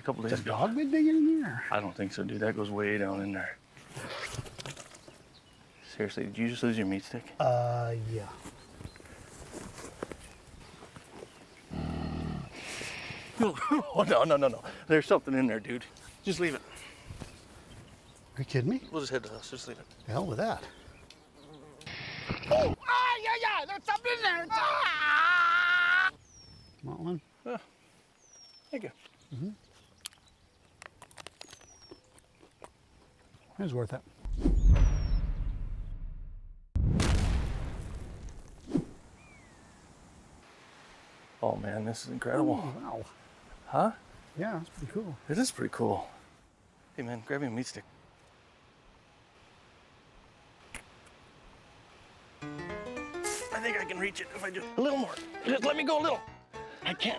couple days Has ago. a dog been digging in there? I don't think so, dude. That goes way down in there. Seriously, did you just lose your meat stick? Yeah. Oh, no. There's something in there, dude. Just leave it. Are you kidding me? We'll just head to the house. Just leave it. The hell with that. Oh! Ah, yeah, there's something in there. Ah! Want one? Thank you. It was worth it. Oh, man, this is incredible. Oh, wow. Huh? Yeah, that's pretty cool. It is pretty cool. Hey, man, grab me a meat stick. I think I can reach it if I just a little more. Just let me go a little. I can't.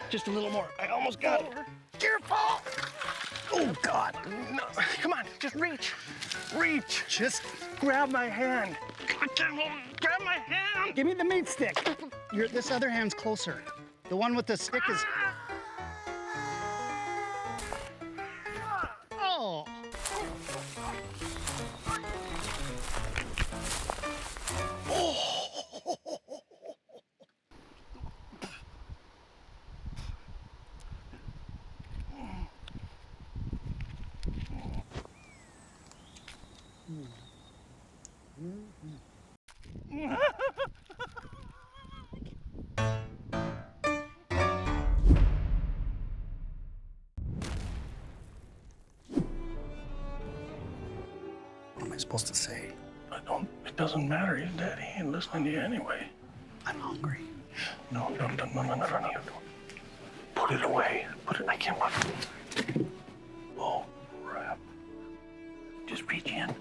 Just a little more. I almost got it. Careful! Oh, God. No. Come on, just reach. Reach. Just grab my hand. I can't hold it. Grab my hand. Give me the meat stick. This other hand's closer. The one with the stick is... Oh! What am I supposed to say? It doesn't matter. He's dead. He ain't listening to you anyway. I'm hungry. No. Put it away. I can't put it. Oh, crap. Just reach in.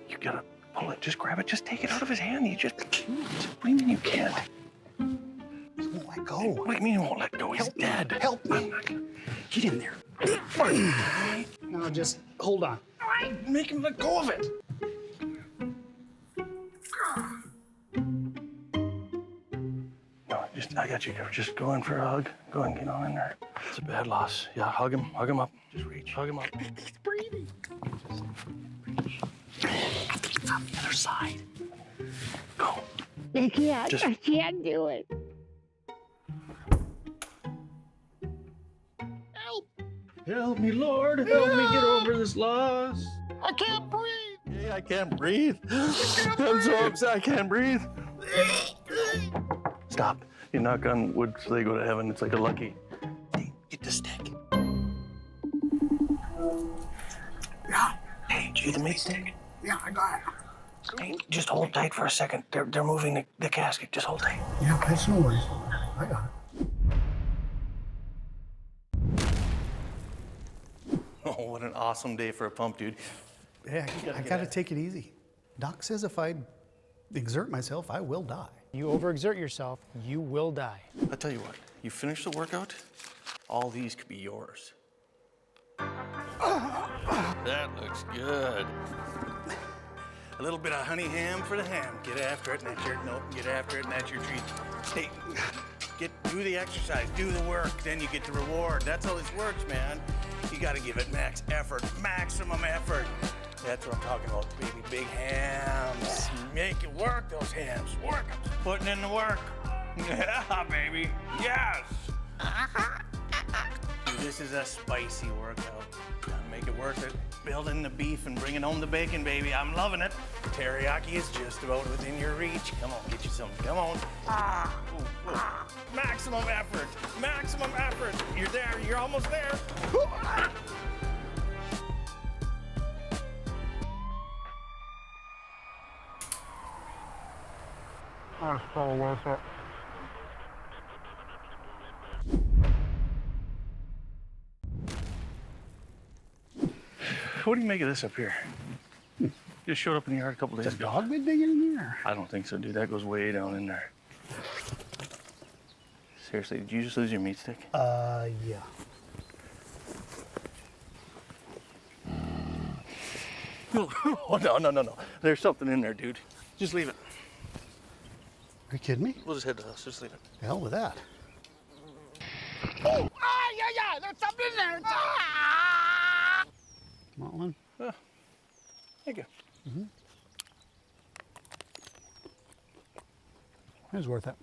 You gotta pull it. Just grab it. Just take it out of his hand. What do you mean you can't? He won't let go. What do you mean he won't let go? He's dead. Help me. Get in there. Now just hold on. Make him let go of it. No, I got you covered. Just go in for a hug. Go and get on in there. It's a bad loss. Yeah, hug him up. Just reach, hug him up. He's breathing. On the other side. Go. I can't. Just- I can't do it. Help me, Lord. Help me get over this loss. I can't breathe. Hey, I can't breathe. I'm so upset. I can't breathe. Stop. You knock on wood so they go to heaven. It's like a lucky. Hey, get the stick. Yeah. Hey, did you get the meat stick? Yeah, I got it. Hey, just hold tight for a second. They're moving the casket. Just hold tight. Yeah, that's no worries. I got it. Oh, what an awesome day for a pump, dude. Yeah, I gotta take it easy. Doc says if I exert myself, I will die. You overexert yourself, you will die. I'll tell you what, you finish the workout, all these could be yours. That looks good. A little bit of honey ham for the ham. Get after it, and that's your, nope, get after it, and that's your treat. Hey, do the exercise, do the work, then you get the reward. That's how this works, man. You gotta give it max effort, maximum effort. That's what I'm talking about, baby. Big hams. Make it work, those hams. Work 'em. Putting in the work. Yeah, baby. Yes. Dude, this is a spicy workout. Gotta make it worth it. Building the beef and bringing home the bacon, baby. I'm loving it. Teriyaki is just about within your reach. Come on, get you some. Come on. Ooh, ooh. Maximum effort. Maximum effort. You're there. You're almost there. That's so worth it. What do you make of this up here? Just showed up in the yard a couple days Has a ago. dog been digging in there? I don't think so, dude. That goes way down in there. Seriously, did you just lose your meat stick? Yeah. Oh, no. There's something in there, dude. Just leave it. Are you kidding me? We'll just head to the house. Just leave it. The hell with that. Oh, yeah, there's something in there. Want one? Thank you. It was worth it.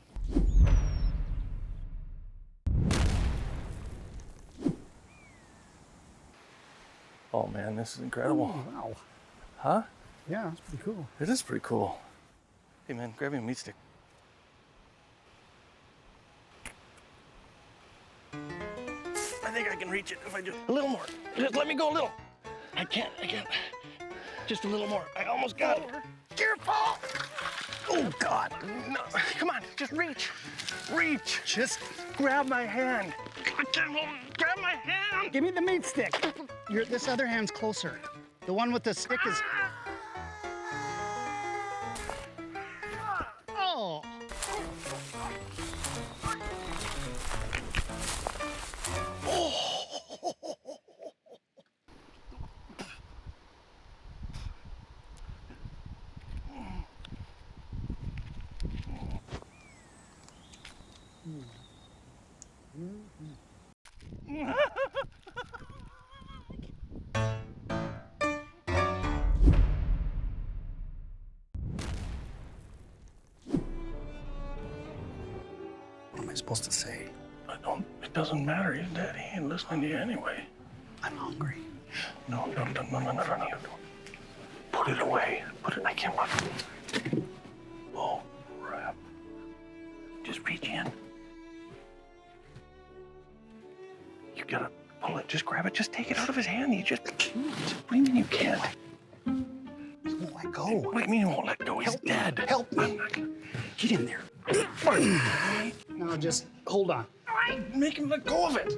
Oh man, this is incredible. Oh, wow. Huh? Yeah, that's pretty cool. It is pretty cool. Hey man, grab me a meat stick. I think I can reach it if I just a little more. Just let me go a little. I can't. Just a little more. I almost got it. Careful! Oh God! No, come on, just reach. Reach. Just grab my hand. I can't hold it. Grab my hand. Give me the meat stick. This other hand's closer. The one with the stick is. Oh. What am I supposed to say? It doesn't matter. He's dead. He ain't listening to you anyway. I'm hungry. No. Put it away. I can't watch it. Oh, crap. Just reach in. You gotta pull it. Just grab it. Just take it out of his hand. What do you mean you can't? He won't let go. What do you mean he won't let go? He's dead. Help me. Get in there. Now just hold on. Make him let go of it.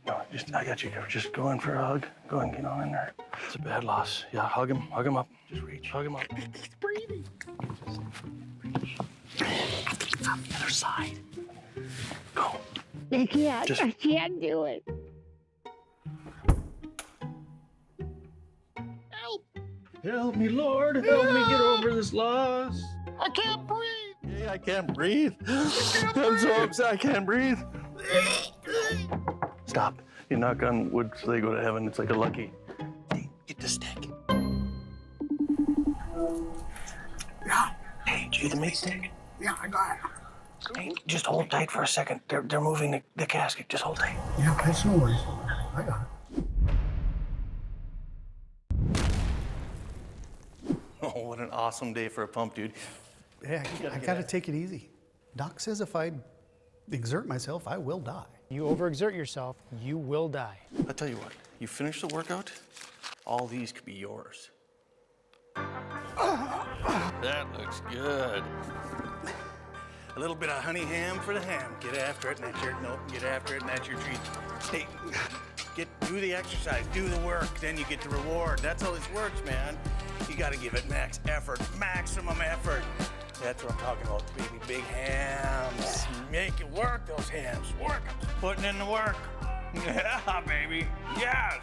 No, I got you covered. Just go in for a hug. Go and get on in there. It's a bad loss. Yeah, hug him up. Just reach, hug him up. He's breathing. On the other side. Go. I can't. Just- I can't do it. Help me, Lord. Help me get over this loss. I can't breathe. Hey, I can't breathe. I'm so upset. I can't breathe. Stop. You knock on wood so they go to heaven. It's like a lucky. Hey, get the stick. Yeah. Hey, did you get the meat stick? Yeah, I got it. Hey, just hold tight for a second. They're moving the casket. Just hold tight. Yeah, that's no worries. I got it. Oh, what an awesome day for a pump, dude. Yeah, I gotta take it easy. Doc says if I exert myself, I will die. You overexert yourself, you will die. I'll tell you what, you finish the workout, all these could be yours. That looks good. A little bit of honey ham for the ham. Get after it, and that's your, nope, get after it, and that's your treat. Hey, do the exercise, do the work, then you get the reward. That's how this works, man. You gotta give it max effort, maximum effort. That's what I'm talking about, baby. Big hams. Make it work, those hams. Work 'em. Putting in the work. Yeah, baby. Yes.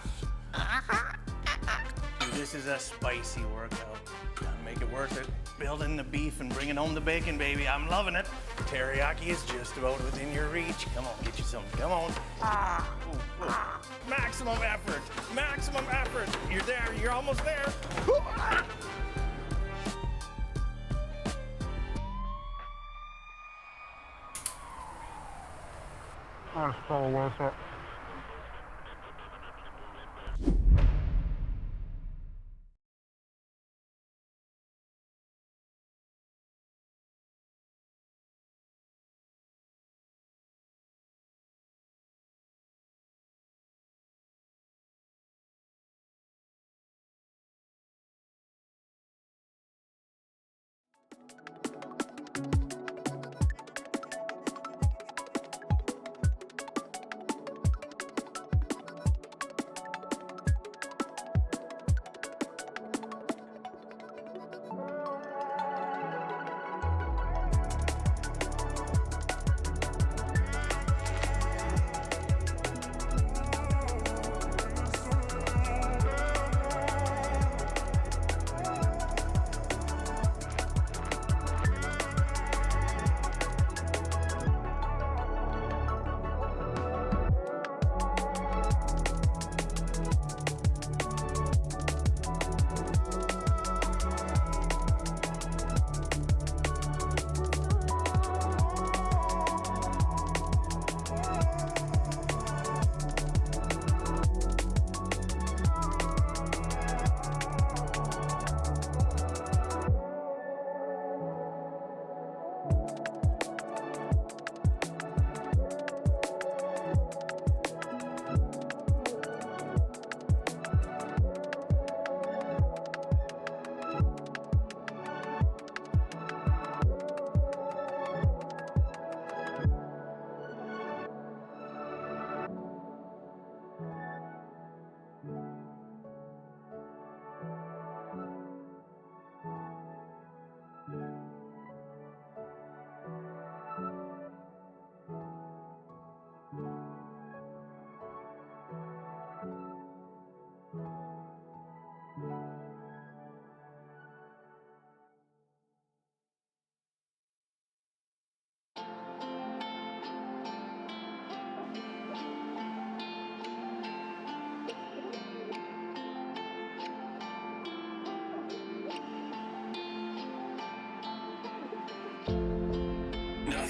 Dude, this is a spicy workout. Gotta make it worth it. Building the beef and bringing home the bacon, baby. I'm loving it. Teriyaki is just about within your reach. Come on, get you some. Come on. Ooh, ooh. Maximum effort. Maximum effort. You're there. You're almost there. That's so worth it.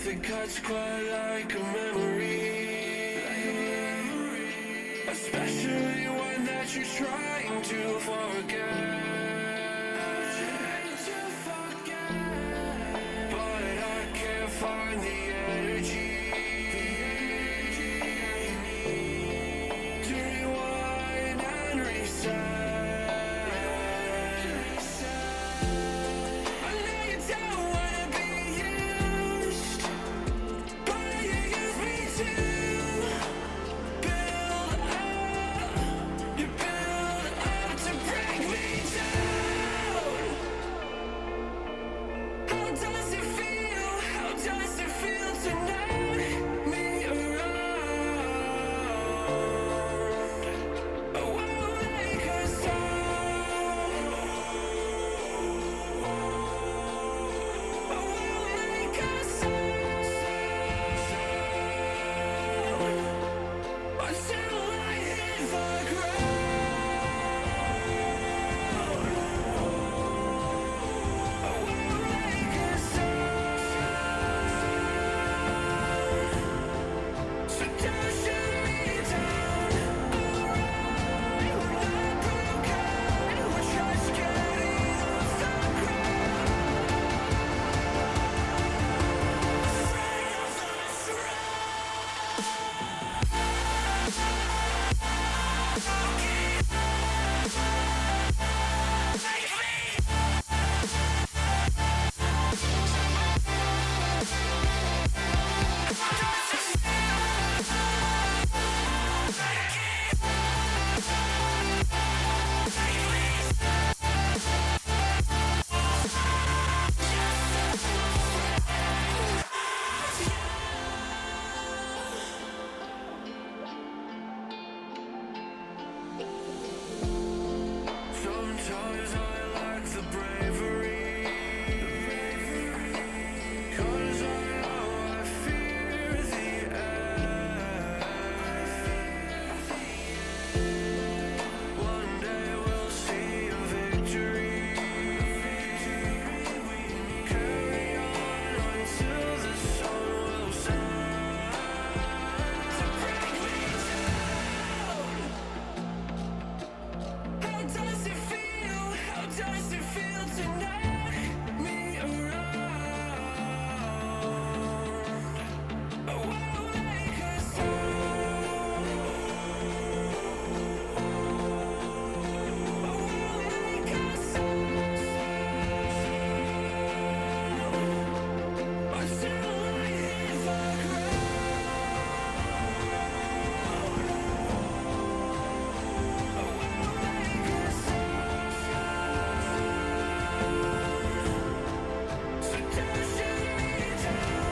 Nothing cuts quite like a memory, especially one that you're trying to forget. But I can't find the energy to rewind and reset. I know you don't wanna be used, but you use me to build up. You build up to break me down. How does it feel? How does it feel to knock me around? I won't make a sound. I won't make a sound until I hit the ground. I won't make a sound. So don't shoot me down. Alright, we're not broken. We're just getting off the ground. Afraid of the Sometimes I lack the bravery, 'cause I know I fear the end. One day we'll see a victory. Carry on until the sun will set to break me down. How does it feel? How does it feel to knock me around? I won't make a sound. I won't make a sound until I hit the ground. I won't make a sound. So don't shoot me down.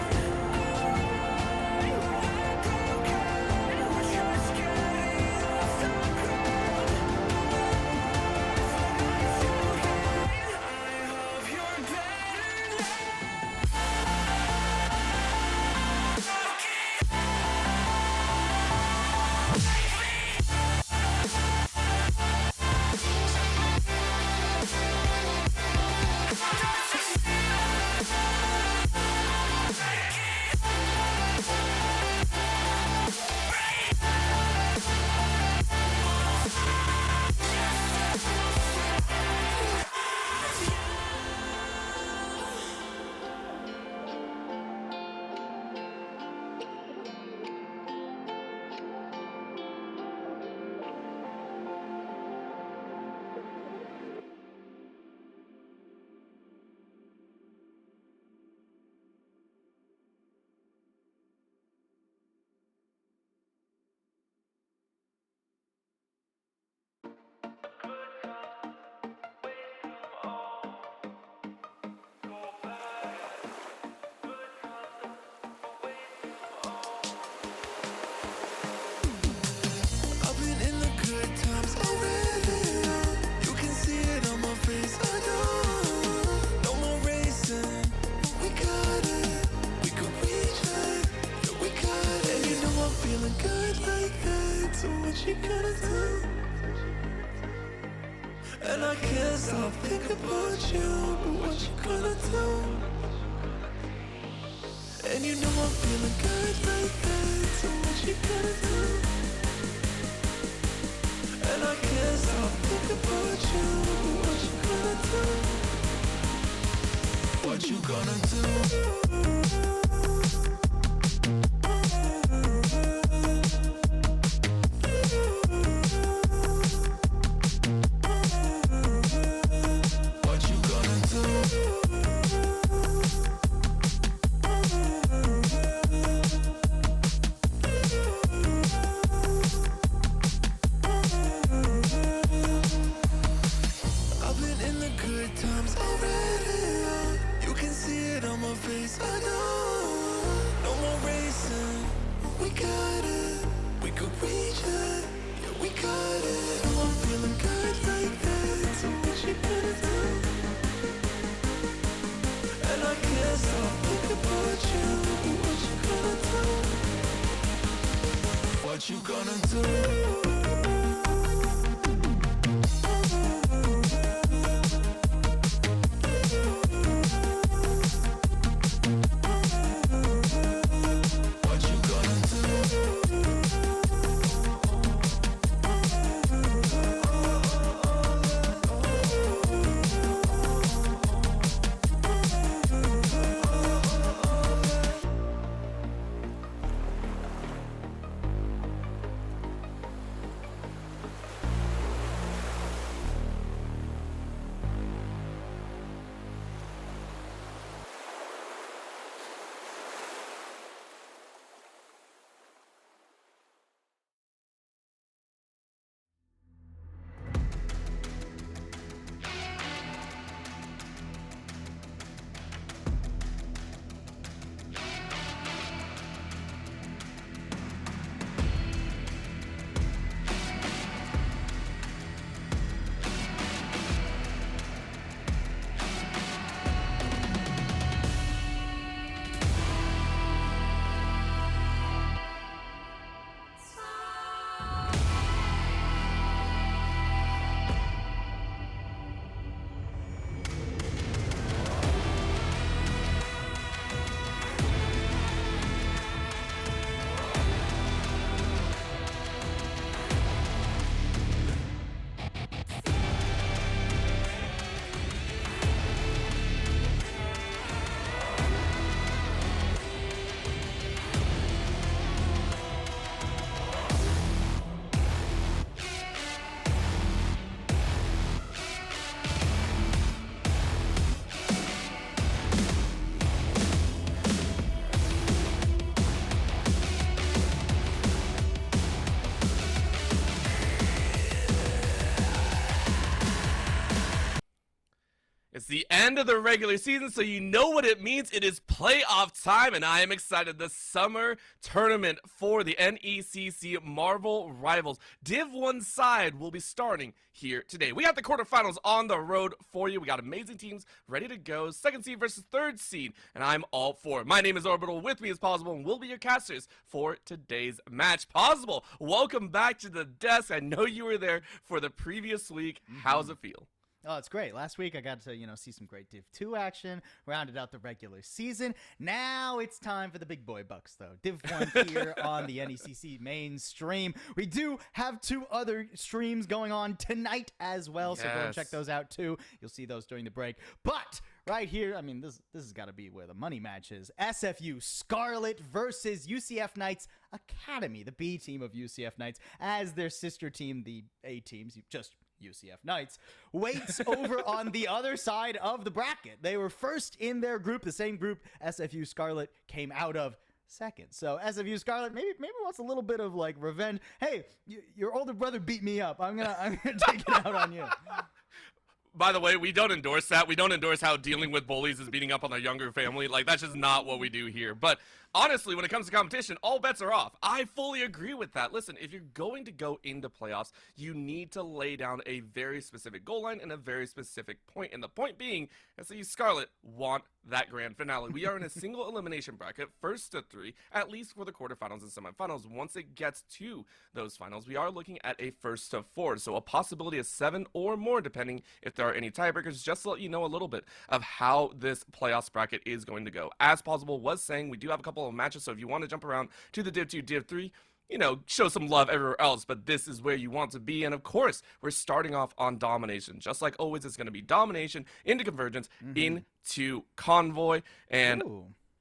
Alright, we're not broken. We're just getting off the ground. I hope you're better now. I've been in the good times already. You can see it on my face. I know. No more racing. We got it. We could reach it. Yeah, we got it. And you know I'm feeling good like that. So what you gonna do? And I can't stop thinking about you. But what you gonna do? And you know I'm feeling good like that. So what you gonna do? And I can't stop thinking about you. What you gonna do? What you gonna do? I've been in the good times already. You can see it on my face. I know. No more racing. We got it. We could reach it. Yeah, we got it. Oh, I'm feeling good like that. So what you gonna do? And I can't stop thinking about you. What you gonna do? What you gonna do? It's the end of the regular season, so you know what it means. It is playoff time, and I am excited. The summer tournament for the NECC Marvel Rivals Div 1 side will be starting here today. We got the quarterfinals on the road for you. We got amazing teams ready to go. Second seed versus third seed, and I'm all for it. My name is Orbital. With me is Paulsible, and we'll be your casters for today's match. Paulsible, welcome back to the desk. I know you were there for the previous week. How's it feel? Oh, it's great. Last week I got to, see some great Div 2 action, rounded out the regular season. Now it's time for the big boy bucks, though. Div 1 here on the NECC main stream. We do have 2 other streams going on tonight as well, so go and check those out too. You'll see those during the break. But right here, this has got to be where the money match is. SFU Scarlet versus UCF Knights Academy, the B team of UCF Knights, as their sister team, the A teams. UCF Knights waits over on the other side of the bracket. They were first in their group, the same group SFU Scarlet came out of second. So SFU Scarlet maybe wants a little bit of revenge. Hey, your older brother beat me up. I'm gonna take it out on you. By the way, we don't endorse that. We don't endorse how dealing with bullies is beating up on their younger family. That's just not what we do here. But honestly, when it comes to competition, all bets are off. I fully agree with that. Listen, if you're going to go into playoffs, you need to lay down a very specific goal line and a very specific point. And the point being, SFU Scarlet want that grand finale. We are in a single elimination bracket, first to 3, at least for the quarterfinals and semifinals. Once it gets to those finals, we are looking at a first to 4, so a possibility of 7 or more, depending if there are any tiebreakers, just to let you know a little bit of how this playoffs bracket is going to go. As Paulsible was saying, we do have a couple of matches, so if you want to jump around to the Div 2, Div 3, show some love everywhere else, but this is where you want to be. And of course, we're starting off on domination. Just like always, it's going to be domination into convergence, into convoy. And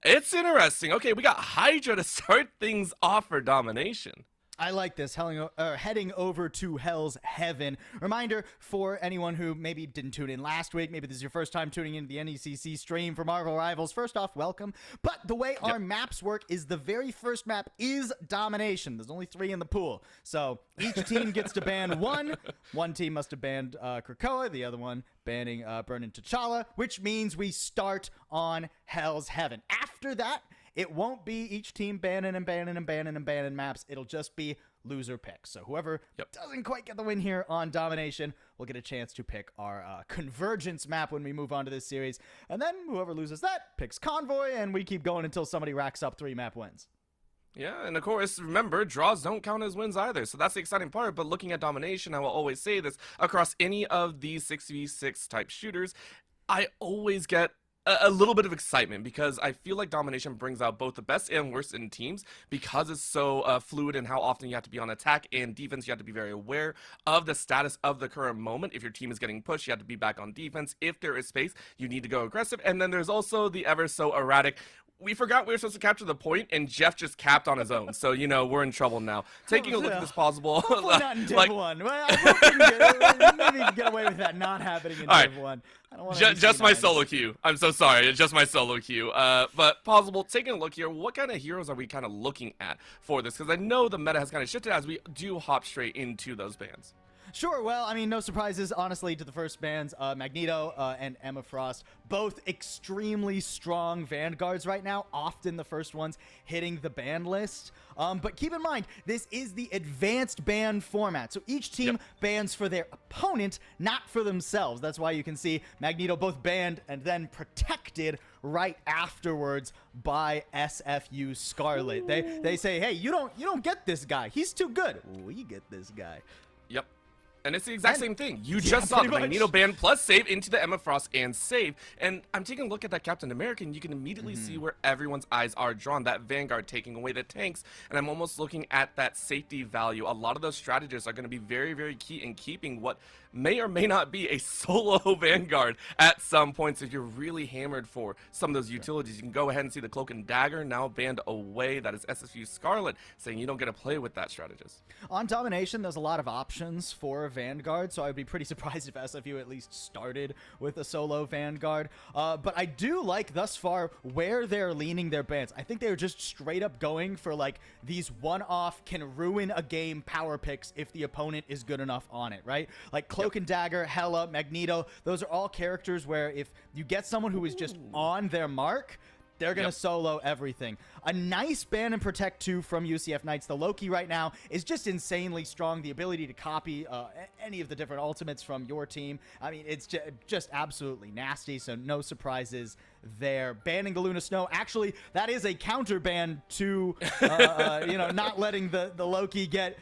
it's interesting. Okay, we got Hydra to start things off for domination. I like this, heading over to Hell's Heaven. Reminder for anyone who maybe didn't tune in last week, maybe this is your first time tuning into the NECC stream for Marvel Rivals. First off, welcome. But the way our maps work is the very first map is domination. There's only 3 in the pool. So each team gets to ban 1. One team must have banned Krakoa, the other one banning Burnin' T'Challa, which means we start on Hell's Heaven. After that, it won't be each team banning maps. It'll just be loser picks. So whoever doesn't quite get the win here on domination will get a chance to pick our convergence map when we move on to this series. And then whoever loses that picks convoy, and we keep going until somebody racks up 3 map wins. Yeah, and of course, remember, draws don't count as wins either, so that's the exciting part. But looking at domination, I will always say this, across any of these 6v6 type shooters, I always get a little bit of excitement because I feel like domination brings out both the best and worst in teams because it's so fluid in how often you have to be on attack and defense. You have to be very aware of the status of the current moment. If your team is getting pushed, you have to be back on defense. If there is space, you need to go aggressive. And then there's also the ever so erratic. We forgot we were supposed to capture the point, and Jeff just capped on his own. So, we're in trouble now. Taking a look at this Paulsible. Hopefully not in Div 1. Well, I hope we can maybe get away with that not happening in Div 1. I don't want just my solo queue. I'm so sorry. It's just my solo queue. But Paulsible, taking a look here, what kind of heroes are we kind of looking at for this? Because I know the meta has kind of shifted as we do hop straight into those bans. Sure, well, I mean, no surprises, honestly, to the first bans. Magneto and Emma Frost, both extremely strong Vanguards right now, often the first ones hitting the ban list. But keep in mind, this is the advanced ban format, so each team bans for their opponent, not for themselves. That's why you can see Magneto both banned and then protected right afterwards by SFU Scarlet. They say, hey, you don't get this guy. He's too good. We get this guy. Yep. And it's the exact same thing. You just saw the Magneto ban plus save into the Emma Frost and save. And I'm taking a look at that Captain America, and you can immediately see where everyone's eyes are drawn. That Vanguard taking away the tanks. And I'm almost looking at that safety value. A lot of those strategists are going to be very, very key in keeping what may or may not be a solo Vanguard at some points. If you're really hammered for some of those utilities, you can go ahead and see the Cloak and Dagger now banned away. That is SSU Scarlet saying you don't get to play with that strategist. On domination, there's a lot of options for Vanguard, so I'd be pretty surprised if SFU at least started with a solo Vanguard. But I do like thus far where they're leaning their bans. I think they're just straight up going for like these one-off can ruin a game power picks if the opponent is good enough on it, right? Like Cloak and Dagger, Hela, Magneto, those are all characters where if you get someone who is just on their mark, they're going to solo everything. A nice ban and protect 2 from UCF Knights. The Loki right now is just insanely strong. The ability to copy any of the different ultimates from your team. I mean, it's just absolutely nasty, so no surprises there. Banning the Luna Snow. Actually, that is a counter ban to, not letting the Loki get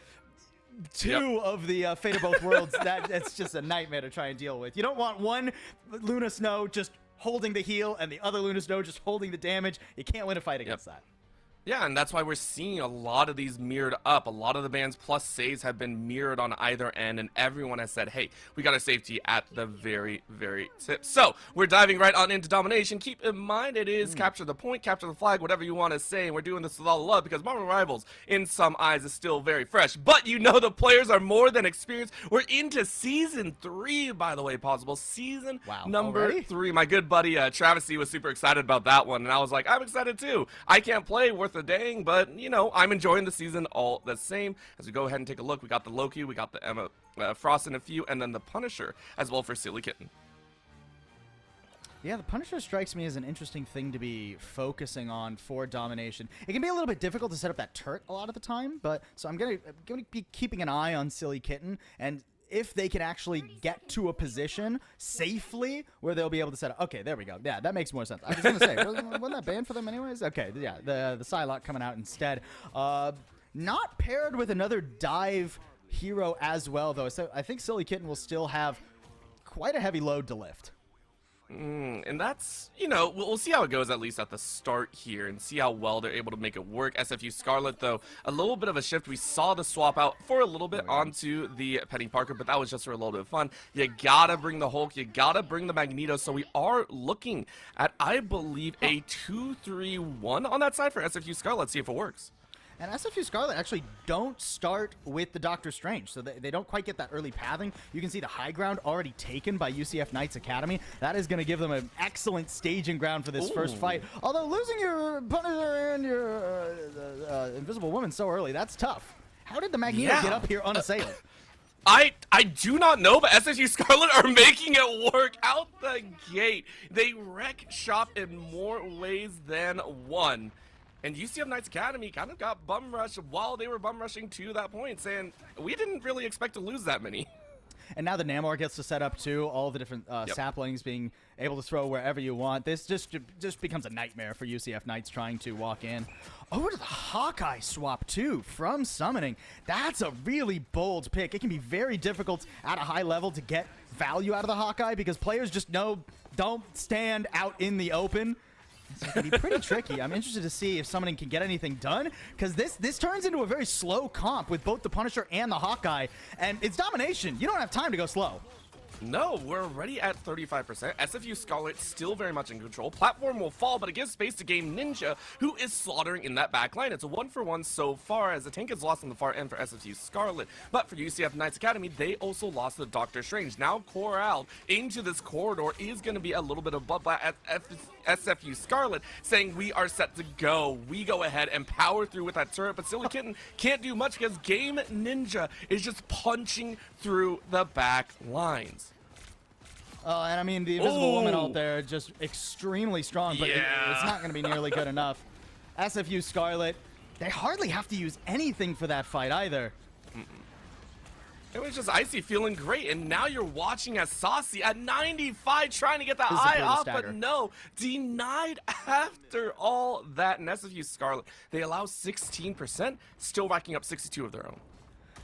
2 of the Fate of Both Worlds. That's just a nightmare to try and deal with. You don't want one Luna Snow just holding the heal and the other Luna Snow just holding the damage. You can't win a fight against that. Yeah, and that's why we're seeing a lot of these mirrored up. A lot of the bans plus saves have been mirrored on either end, and everyone has said, hey, we got a safety at the very, very tip. So we're diving right on into domination. Keep in mind it is capture the point, capture the flag, whatever you want to say, and we're doing this with all the love because Marvel Rivals, in some eyes, is still very fresh. But the players are more than experienced. We're into Season 3, by the way, Paulsible. Season number 3. My good buddy Travis C was super excited about that one, and I was like, I'm excited too. I can't play worth a dang, but I'm enjoying the season all the same. As we go ahead and take a look, we got the Loki, we got the Emma Frost in a few, and then the Punisher as well for Silly Kitten. Yeah, the Punisher strikes me as an interesting thing to be focusing on for domination. It can be a little bit difficult to set up that turret a lot of the time, but so I'm gonna be keeping an eye on Silly Kitten, and if they can actually get to a position safely where they'll be able to set up. Okay, there we go. Yeah, that makes more sense. I was going to say, wasn't that banned for them anyways? Okay, yeah, the Psylocke coming out instead. Not paired with another dive hero as well, though. So I think Silly Kitten will still have quite a heavy load to lift. And that's, you know, we'll see how it goes at least at the start here and see how well they're able to make it work. SFU Scarlet, though, a little bit of a shift. We saw the swap out for a little bit onto the Penny Parker, but that was just for a little bit of fun. You gotta bring the Hulk, you gotta bring the Magneto, so we are looking at, I believe, a 2-3-1 on that side for SFU Scarlet. Let's see if it works. And SFU Scarlet actually don't start with the Doctor Strange, so they don't quite get that early pathing. You can see the high ground already taken by UCF Knights Academy. That is going to give them an excellent staging ground for this first fight. Although losing your Punisher and your Invisible Woman so early, that's tough. How did the Magneto get up here unassailed? I do not know, but SFU Scarlet are making it work out the gate. They wreck shop in more ways than one. And UCF Knights Academy kind of got bum rushed while they were bum rushing to that point, saying, we didn't really expect to lose that many. And now the Namor gets to set up, too, all the different saplings being able to throw wherever you want. This just becomes a nightmare for UCF Knights trying to walk in. Over to the Hawkeye swap, too, from Summoning. That's a really bold pick. It can be very difficult at a high level to get value out of the Hawkeye because players just don't stand out in the open. So it can be pretty tricky. I'm interested to see if Summoning can get anything done, because this turns into a very slow comp with both the Punisher and the Hawkeye, and it's domination. You don't have time to go slow. No, we're already at 35%. SFU Scarlet still very much in control. Platform will fall, but it gives space to Game Ninja, who is slaughtering in that back line. It's a 1-for-1 so far, as the tank is lost on the far end for SFU Scarlet. But for UCF Knights Academy, they also lost the Doctor Strange. Now Corral into this corridor is going to be a little bit of bloodbath at SFU Scarlet, saying we are set to go. We go ahead and power through with that turret, but Silly Kitten can't do much because Game Ninja is just punching through the back lines. And I mean, the Invisible Woman out there just extremely strong, but it's not going to be nearly good enough. SFU Scarlet, they hardly have to use anything for that fight either. It was just Icy feeling great, and now you're watching as Saucy at 95 trying to get that eye off, but no, denied after all that. And SFU Scarlet, they allow 16%, still racking up 62 of their own.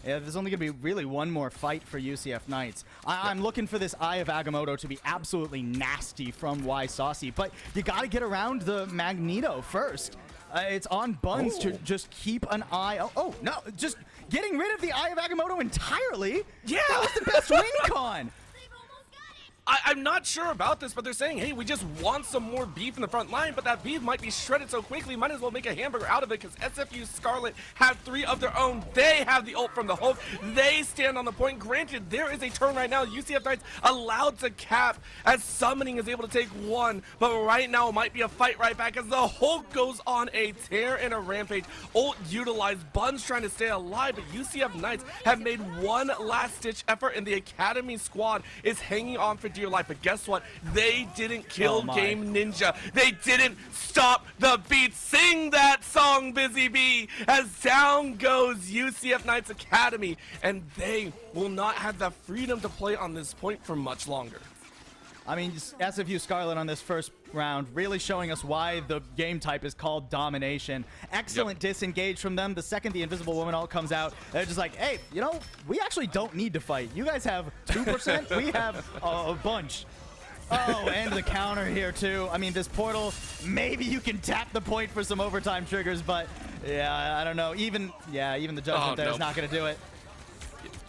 Yeah, there's only going to be really one more fight for UCF Knights. I'm looking for this Eye of Agamotto to be absolutely nasty from Y Saucy, but you got to get around the Magneto first. It's on Buns to just keep an eye. Oh, no, just getting rid of the Eye of Agamotto entirely? Yeah! That was the best win con! I'm not sure about this, but they're saying, hey, we just want some more beef in the front line, but that beef might be shredded so quickly, might as well make a hamburger out of it, because SFU Scarlet have 3 of their own. They have the ult from the Hulk. They stand on the point. Granted, there is a turn right now. UCF Knights allowed to cap as Summoning is able to take 1, but right now it might be a fight right back as the Hulk goes on a tear and a rampage. Ult utilized. Buns trying to stay alive, but UCF Knights have made one last-ditch effort, and the Academy squad is hanging on for dear life. But guess what? They didn't kill Game Ninja. They didn't stop the beat. Sing that song, Busy Bee, as down goes UCF Knights Academy, and they will not have the freedom to play on this point for much longer. I mean, SFU Scarlet on this first round really showing us why the game type is called domination. Excellent disengage from them. The second the Invisible Woman ult comes out, they're just like, hey, you know, we actually don't need to fight. You guys have 2%, we have a bunch. Oh, and the counter here too. I mean, this portal, maybe you can tap the point for some overtime triggers, but yeah, I don't know. Even the judgment there is not going to do it.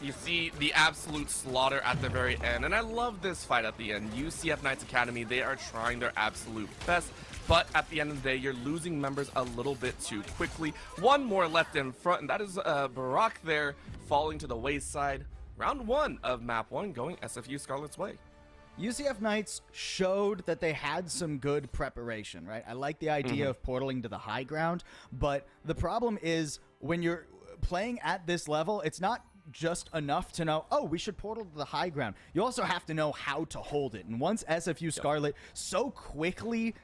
You see the absolute slaughter at the very end, and I love this fight at the end. UCF Knights Academy, they are trying their absolute best, but at the end of the day, you're losing members a little bit too quickly. One more left in front, and that is Barack there falling to the wayside. Round 1 of map 1 going SFU Scarlet's way. UCF Knights showed that they had some good preparation, right? I like the idea of portaling to the high ground, but the problem is when you're playing at this level, it's not just enough to know, oh, we should portal to the high ground. You also have to know how to hold it. And once SFU Scarlet so quickly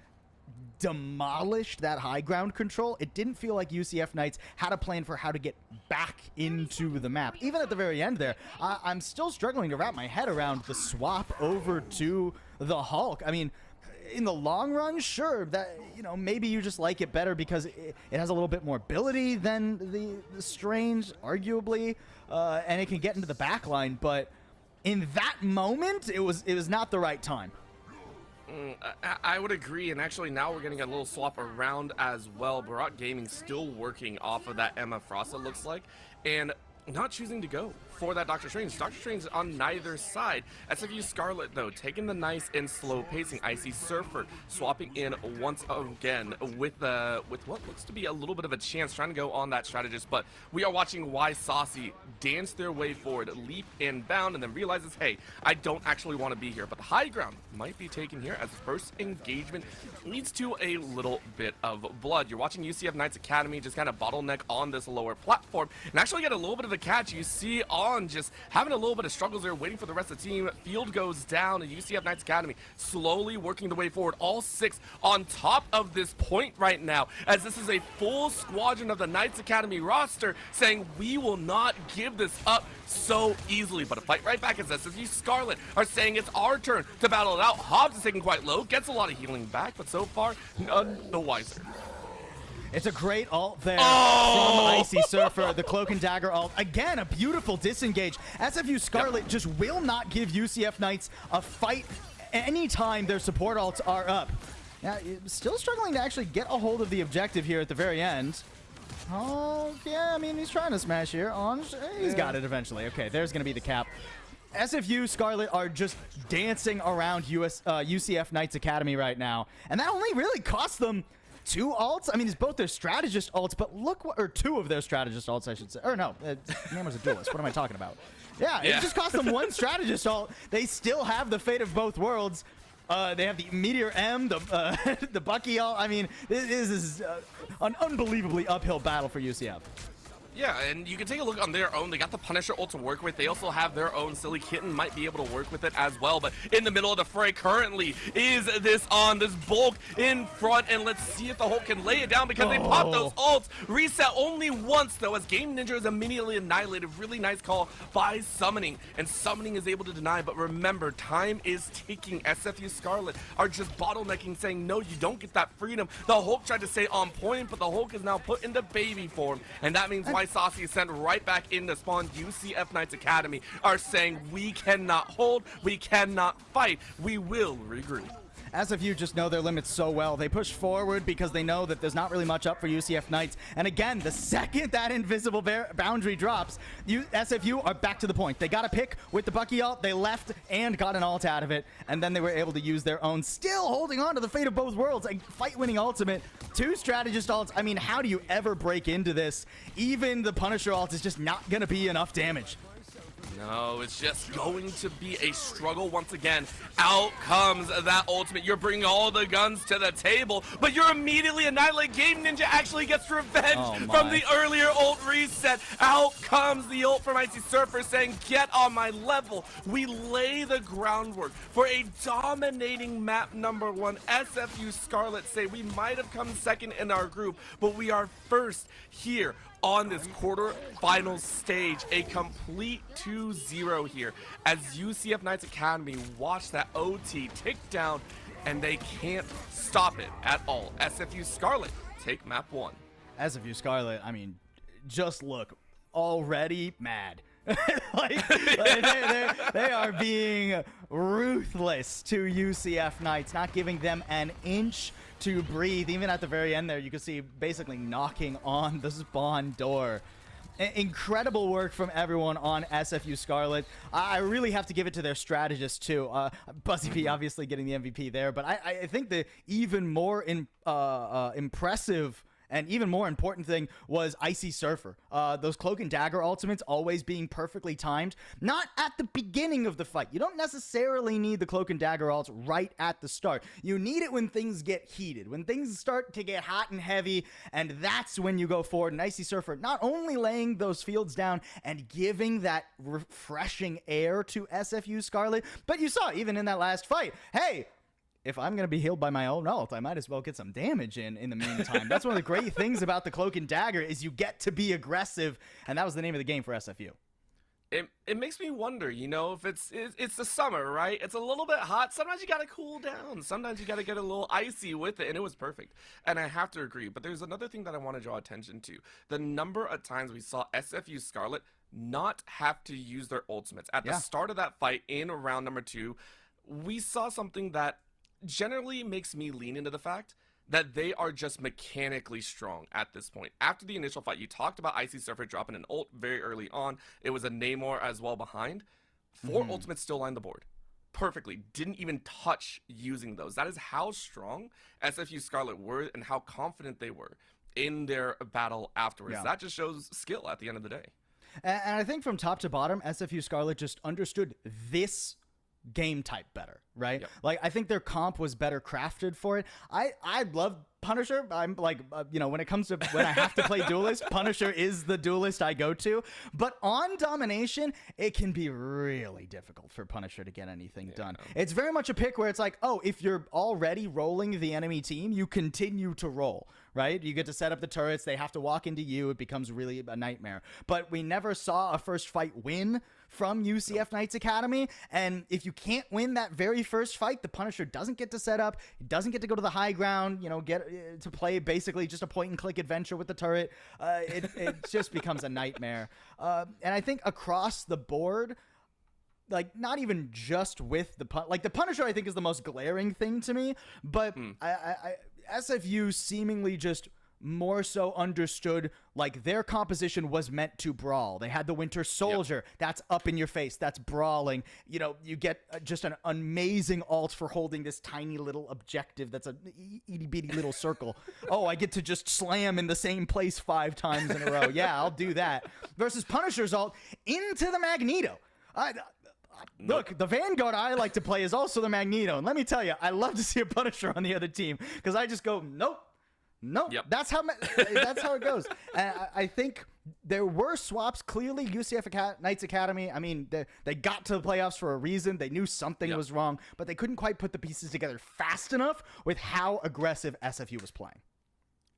demolished that high ground control, it didn't feel like UCF Knights had a plan for how to get back into the map. Even at the very end there, I'm still struggling to wrap my head around the swap over to the Hulk. I mean, in the long run, sure, that, you know, maybe you just like it better because it has a little bit more ability than the Strange, arguably, and it can get into the back line, but in that moment, it was not the right time. I would agree, and actually now we're getting a little swap around as well. Barat Gaming still working off of that Emma Frost, it looks like, and not choosing to go for that Doctor Strange. Doctor Strange is on neither side. SFU Scarlet, though, taking the nice and slow pacing. Icy Surfer swapping in once again with what looks to be a little bit of a chance, trying to go on that strategist, but we are watching why Saucy dance their way forward, leap and bound, and then realizes, hey, I don't actually want to be here. But the high ground might be taken here as the first engagement leads to a little bit of blood. You're watching UCF Knights Academy just kind of bottleneck on this lower platform and actually get a little bit of a catch. You see on just having a little bit of struggles there, waiting for the rest of the team. Field goes down, and UCF Knights Academy slowly working the way forward. All 6 on top of this point right now, as this is a full squadron of the Knights Academy roster saying we will not give this up so easily. But a fight right back as SFU Scarlet are saying it's our turn to battle it out. Hobbs is taken quite low, gets a lot of healing back, but so far, none the wiser. It's a great ult there from Icy Surfer, the Cloak and Dagger ult. Again, a beautiful disengage. SFU Scarlet just will not give UCF Knights a fight anytime their support ults are up. Now, still struggling to actually get a hold of the objective here at the very end. Oh, yeah, I mean, he's trying to smash here. He's got it eventually. Okay, there's going to be the cap. SFU Scarlet are just dancing around UCF Knights Academy right now, and that only really cost them 2 ults. I mean, it's both their strategist ults, but look what, or 2 of their strategist ults, I should say. Or no, man was a duelist. What am I talking about? Yeah, it just cost them 1 strategist ult. They still have the fate of both worlds. They have the Meteor M, the Bucky ult. I mean, this is an unbelievably uphill battle for UCF. Yeah, and you can take a look on their own. They got the Punisher ult to work with. They also have their own Silly Kitten, might be able to work with it as well. But in the middle of the fray currently is this bulk in front. And let's see if the Hulk can lay it down because they pop those ults. Reset only once, though, as Game Ninja is immediately annihilated. Really nice call by Summoning. And Summoning is able to deny. But remember, time is ticking. SFU Scarlet are just bottlenecking, saying, no, you don't get that freedom. The Hulk tried to stay on point, but the Hulk is now put into baby form. And that means why Saucy is sent right back into spawn. UCF Knights Academy are saying we cannot hold, we cannot fight, we will regroup. SFU just know their limits so well. They push forward because they know that there's not really much up for UCF Knights. And again, the second that invisible boundary drops, SFU are back to the point. They got a pick with the Bucky ult. They left and got an ult out of it. And then they were able to use their own, still holding on to the fate of both worlds. A fight-winning ultimate, 2 strategist ults. I mean, how do you ever break into this? Even the Punisher ult is just not going to be enough damage. No, it's just going to be a struggle once again. Out comes that ultimate. You're bringing all the guns to the table, but you're immediately annihilated. Game Ninja actually gets revenge from the earlier ult reset. Out comes the ult from Icy Surfer saying, get on my level. We lay the groundwork for a dominating map number 1. SFU Scarlet say we might have come second in our group, but we are first here on this quarterfinals stage. A complete 2-0 here as UCF Knights Academy watch that OT tick down, and they can't stop it at all. SFU Scarlet take map 1. SFU Scarlet, I mean, just look, already mad. They are being ruthless to UCF Knights, not giving them an inch to breathe. Even at the very end there, you can see basically knocking on the spawn door. Incredible work from everyone on SFU Scarlet. I really have to give it to their strategist too. Buzzy P obviously getting the MVP there, but I think the even more impressive and even more important thing was Icy Surfer. Those Cloak and Dagger ultimates always being perfectly timed. Not at the beginning of the fight. You don't necessarily need the Cloak and Dagger ults right at the start. You need it when things get heated, when things start to get hot and heavy, and that's when you go forward. And Icy Surfer not only laying those fields down and giving that refreshing air to SFU Scarlet, but you saw even in that last fight, hey, if I'm going to be healed by my own ult, I might as well get some damage in the meantime. That's one of the great things about the Cloak and Dagger is you get to be aggressive, and that was the name of the game for SFU. It makes me wonder, you know, if it's the summer, right? It's a little bit hot. Sometimes you gotta cool down. Sometimes you gotta get a little icy with it, and it was perfect. And I have to agree. But there's another thing that I want to draw attention to: the number of times we saw SFU Scarlet not have to use their ultimates at the start of that fight in round number 2. We saw something that generally makes me lean into the fact that they are just mechanically strong at this point. After the initial fight, you talked about Icy Surfer dropping an ult very early on. It was a Namor as well behind. 4 ultimates still lined the board perfectly. Didn't even touch using those. That is how strong SFU Scarlet were and how confident they were in their battle afterwards. That just shows skill at the end of the day. And I think from top to bottom, SFU Scarlet just understood this game type better, right? Yep. Like, I think their comp was better crafted for it. I love Punisher. I'm like, you know, when it comes to when I have to play Duelist, Punisher is the Duelist I go to. But on Domination, it can be really difficult for Punisher to get anything done. It's very much a pick where it's like, oh, if you're already rolling the enemy team, you continue to roll, right? You get to set up the turrets. They have to walk into you. It becomes really a nightmare. But we never saw a first fight win from UCF Knights Academy. And if you can't win that very first fight, the Punisher doesn't get to set up. He doesn't get to go to the high ground, you know, get to play basically just a point and click adventure with the turret. It just becomes a nightmare. And I think across the board, like, not even just with the Punisher, I think is the most glaring thing to me, but SFU seemingly just more so understood, like, their composition was meant to brawl. They had the Winter Soldier. That's up in your face. That's brawling. You know, you get just an amazing ult for holding this tiny little objective that's a itty bitty little circle. Oh, I get to just slam in the same place 5 times in a row. Yeah, I'll do that. Versus Punisher's ult into the Magneto. Look, the Vanguard I like to play is also the Magneto. And let me tell you, I love to see a Punisher on the other team because I just go, nope. That's how it goes. And I think there were swaps. Clearly, UCF Knights Academy, I mean, they got to the playoffs for a reason. They knew something was wrong, but they couldn't quite put the pieces together fast enough with how aggressive SFU was playing.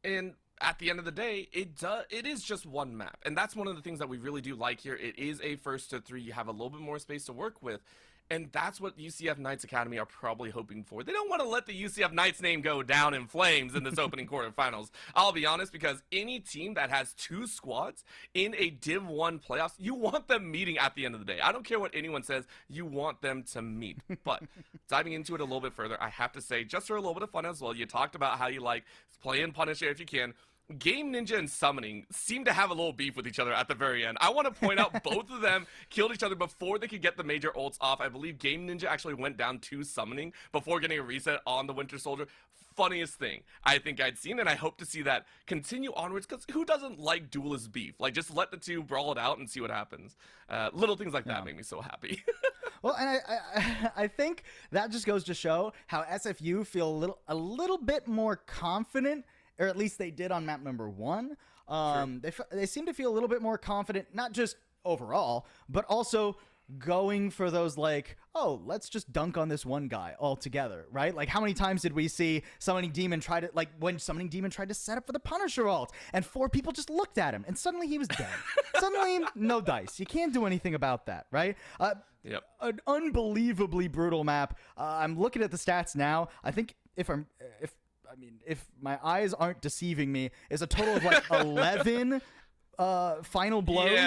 And at the end of the day, it is just one map. And that's one of the things that we really do like here. It is a 1st to 3. You have a little bit more space to work with. And that's what UCF Knights Academy are probably hoping for. They don't want to let the UCF Knights name go down in flames in this opening quarterfinals. I'll be honest, because any team that has 2 squads in a Div 1 playoffs, you want them meeting at the end of the day. I don't care what anyone says, you want them to meet. But diving into it a little bit further, I have to say, just for a little bit of fun as well, you talked about how you like playing Punisher if you can. Game Ninja and Summoning seem to have a little beef with each other at the very end. I want to point out both of them killed each other before they could get the major ults off. I believe Game Ninja actually went down to Summoning before getting a reset on the Winter Soldier. Funniest thing I think I'd seen, and I hope to see that continue onwards, because who doesn't like duelist beef? Like, just let the two brawl it out and see what happens. Little things like that make me so happy. Well, and I think that just goes to show how SFU feel a little bit more confident, or at least they did on map number 1. They seem to feel a little bit more confident, not just overall, but also going for those, like, oh, let's just dunk on this one guy altogether, right? Like, how many times did we see Summoning Demon try to, like, when Summoning Demon tried to set up for the Punisher ult, and 4 people just looked at him, and suddenly he was dead. Suddenly, no dice. You can't do anything about that, right? An unbelievably brutal map. I'm looking at the stats now. I think if my eyes aren't deceiving me, is a total of like 11 final blows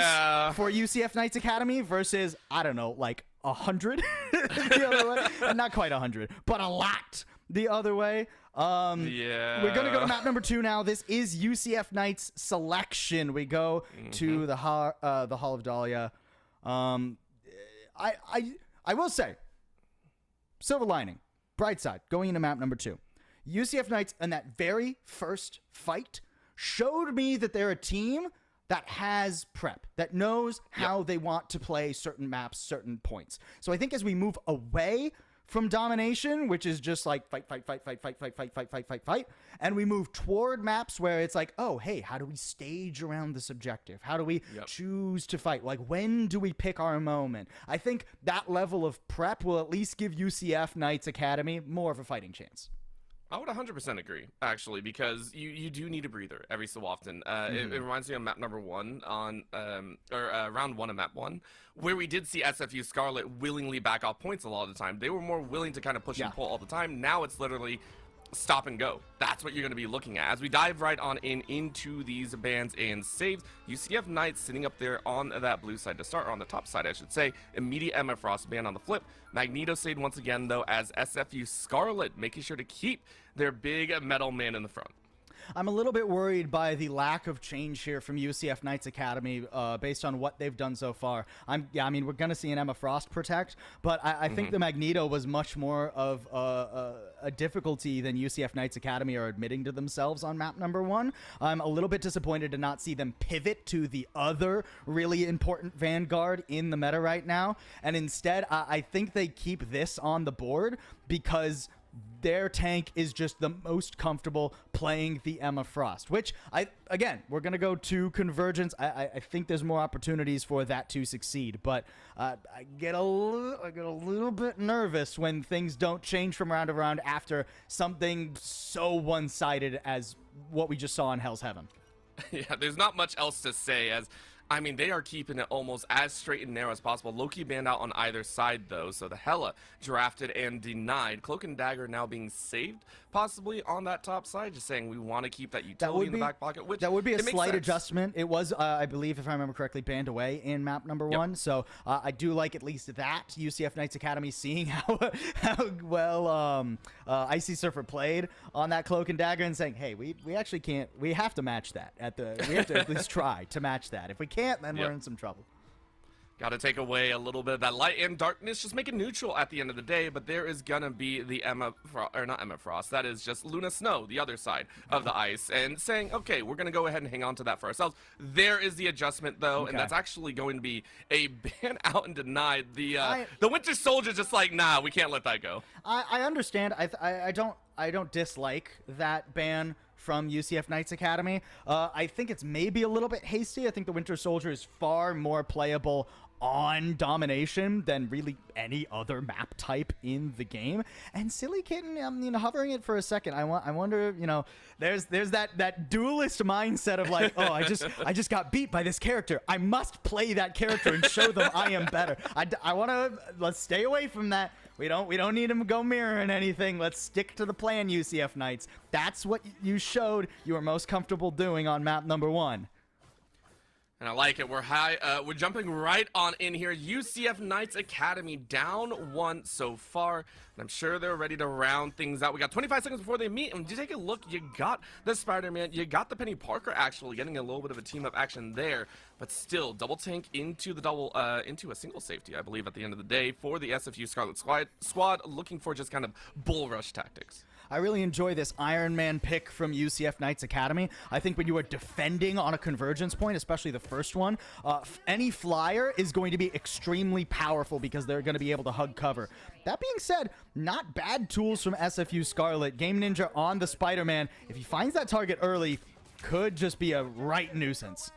for UCF Knights Academy versus, I don't know, like 100 the other way. Not quite 100, but a lot the other way. We're going to go to map number 2 now. This is UCF Knights selection. We go to the Hall of Dahlia. I will say, silver lining, bright side, going into map number 2. UCF Knights in that very first fight showed me that they're a team that has prep, that knows how they want to play certain maps, certain points. So I think as we move away from domination, which is just like fight, and we move toward maps where it's like, oh, hey, how do we stage around this objective? How do we choose to fight? Like, when do we pick our moment? I think that level of prep will at least give UCF Knights Academy more of a fighting chance. I would 100% agree, actually, because you do need a breather every so often. It reminds me of map number 1 on, round 1 of map 1, where we did see SFU Scarlet willingly back off points a lot of the time. They were more willing to kind of push and pull all the time. Now it's literally stop and go. That's what you're going to be looking at. As we dive right on into these bans and saves, UCF Knights sitting up there on that blue side to start, or on the top side, I should say. Immediate Emma Frost ban on the flip. Magneto saved once again, though, as SFU Scarlet making sure to keep their big metal man in the front. I'm a little bit worried by the lack of change here from UCF Knights Academy based on what they've done so far. I mean, we're going to see an Emma Frost protect, but I think the Magneto was much more of a difficulty than UCF Knights Academy are admitting to themselves on map number 1. I'm a little bit disappointed to not see them pivot to the other really important Vanguard in the meta right now, and instead I think they keep this on the board because their tank is just the most comfortable playing the Emma Frost, which again, we're going to go to Convergence. I think there's more opportunities for that to succeed, but I get a little bit nervous when things don't change from round to round after something so one-sided as what we just saw in Hell's Heaven. Yeah, there's not much else to say, as I mean, they are keeping it almost as straight and narrow as possible. Loki banned out on either side, though, so the Hela drafted and denied. Cloak and Dagger now being saved, possibly on that top side, just saying we want to keep that utility in the back pocket, which that would be a makes slight sense. adjustment. It was, I believe, if I remember correctly, banned away in map number 1, so I do like at least that. UCF Knights Academy seeing how well Icy Surfer played on that Cloak and Dagger and saying, hey, we actually can't, we have to match that. We have to at least try to match that. If we can't, then we're in some trouble. Got to take away a little bit of that light and darkness, just make it neutral at the end of the day, but there is going to be the not Emma Frost, that is just Luna Snow, the other side of the ice, and saying, okay, we're going to go ahead and hang on to that for ourselves. There is the adjustment, though, and that's actually going to be a ban out and denied. The Winter Soldier just like, nah, we can't let that go. I understand. I don't dislike that ban from UCF Knights Academy. I think it's maybe a little bit hasty. I think the Winter Soldier is far more playable on domination than really any other map type in the game. And Silly Kitten, hovering it for a second, I wonder, there's that duelist mindset of like, oh, I just got beat by this character. I must play that character and show them I am better. Let's stay away from that. We don't need him to go mirroring anything. Let's stick to the plan, UCF Knights. That's what you showed you were most comfortable doing on map number 1. And I like it. We're jumping right on in here. UCF Knights Academy down 1 so far. And I'm sure they're ready to round things out. We got 25 seconds before they meet. And you take a look, you got the Spider-Man, you got the Penny Parker actually getting a little bit of a team-up action there. But still, double tank into the into a single safety, I believe, at the end of the day for the SFU Scarlet Squad, looking for just kind of bull rush tactics. I really enjoy this Iron Man pick from UCF Knights Academy. I think when you are defending on a convergence point, especially the first one, any flyer is going to be extremely powerful because they're going to be able to hug cover. That being said, not bad tools from SFU Scarlet. Game Ninja on the Spider-Man. If he finds that target early, could just be a right nuisance.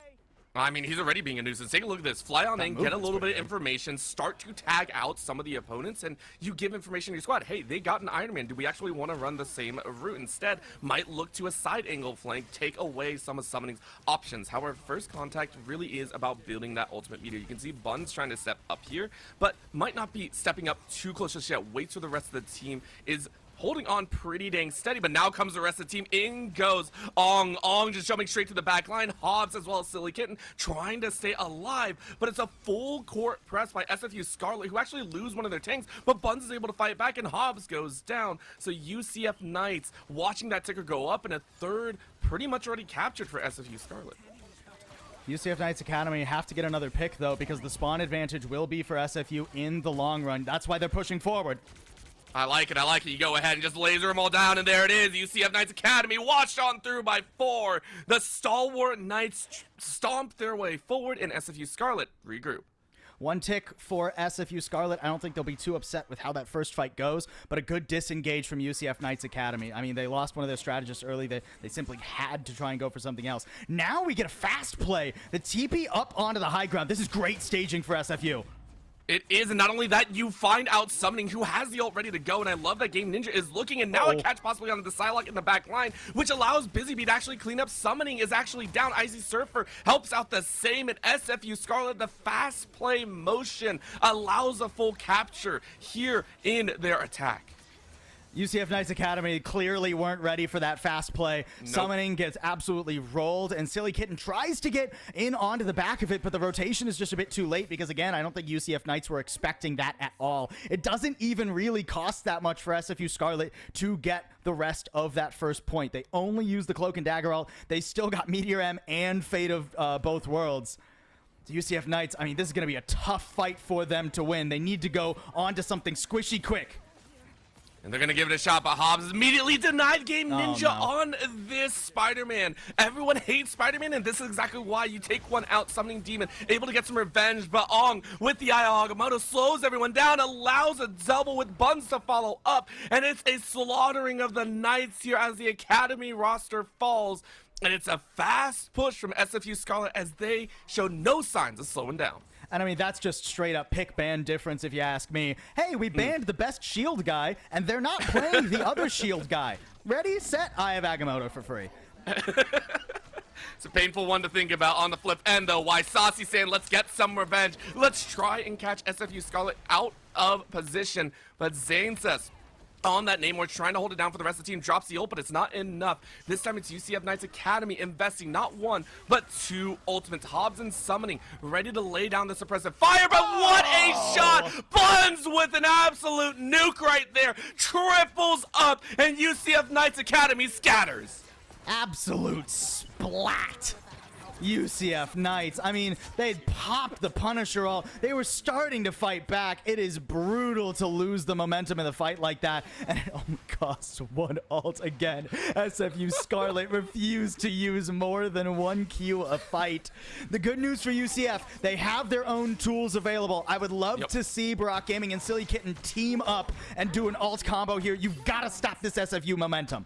I mean, he's already being a nuisance. Take a look at this. Fly on in, get a little bit of information, start to tag out some of the opponents, and you give information to your squad. Hey, they got an Iron Man. Do we actually want to run the same route? Instead, might look to a side angle flank, take away some of Summoning's options. However, First Contact really is about building that ultimate meter. You can see Buns trying to step up here, but might not be stepping up too close just yet. Waits for the rest of the team, is holding on pretty dang steady, but now comes the rest of the team. In goes Ong. Ong just jumping straight to the back line. Hobbs as well as Silly Kitten trying to stay alive, but it's a full court press by SFU Scarlet, who actually lose one of their tanks, but Buns is able to fight back and Hobbs goes down. So UCF Knights watching that ticker go up, and a third pretty much already captured for SFU Scarlet. UCF Knights Academy have to get another pick, though, because the spawn advantage will be for SFU in the long run. That's why they're pushing forward. I like it, I like it. You go ahead and just laser them all down, and there it is. UCF Knights Academy washed on through by 4. The stalwart Knights stomp their way forward, and SFU Scarlet regroup. One tick for SFU Scarlet. I don't think they'll be too upset with how that first fight goes, but a good disengage from UCF Knights Academy. I mean, they lost one of their strategists early. They simply had to try and go for something else. Now we get a fast play. The TP up onto the high ground. This is great staging for SFU. It is, and not only that, you find out Summoning, who has the ult ready to go, and I love that Game Ninja is looking, and now a catch possibly on the Psylocke in the back line, which allows Busybee to actually clean up. Summoning is actually down. Icy Surfer helps out the same, and SFU Scarlet, the fast play motion allows a full capture here in their attack. UCF Knights Academy clearly weren't ready for that fast play. Nope. Summoning gets absolutely rolled, and Silly Kitten tries to get in onto the back of it, but the rotation is just a bit too late because, again, I don't think UCF Knights were expecting that at all. It doesn't even really cost that much for SFU Scarlet to get the rest of that first point. They only use the Cloak and Dagger ult. They still got Meteor M and Fate of both worlds. The UCF Knights, I mean, this is going to be a tough fight for them to win. They need to go onto something squishy quick. And they're going to give it a shot, but Hobbs is immediately denied Game Ninja on this Spider-Man. Everyone hates Spider-Man, and this is exactly why you take one out, Summoning Demon, able to get some revenge, but Ong with the Eye of Agamotto slows everyone down, allows a double with Buns to follow up, and it's a slaughtering of the Knights here as the Academy roster falls, and it's a fast push from SFU Scarlet as they show no signs of slowing down. And I mean, that's just straight up pick ban difference if you ask me. Hey, we banned the best shield guy, and they're not playing the other shield guy. Ready, set, Eye of Agamotto for free. It's a painful one to think about. On the flip end, though, why Saucy saying, let's get some revenge. Let's try and catch SFU Scarlet out of position. But Zane says, on that Namor, trying to hold it down for the rest of the team, drops the ult, but it's not enough. This time it's UCF Knights Academy investing not one, but two ultimates. Hobbs and Summoning, ready to lay down the suppressive fire, but what a shot! Buns with an absolute nuke right there, triples up, and UCF Knights Academy scatters. Absolute splat. UCF Knights. I mean, they'd popped the Punisher ult. They were starting to fight back. It is brutal to lose the momentum in the fight like that, and it only costs one ult again. SFU Scarlet refused to use more than one Q a fight. The good news for UCF, they have their own tools available. I would love to see Barack Gaming and Silly Kitten team up and do an ult combo here. You've got to stop this SFU momentum.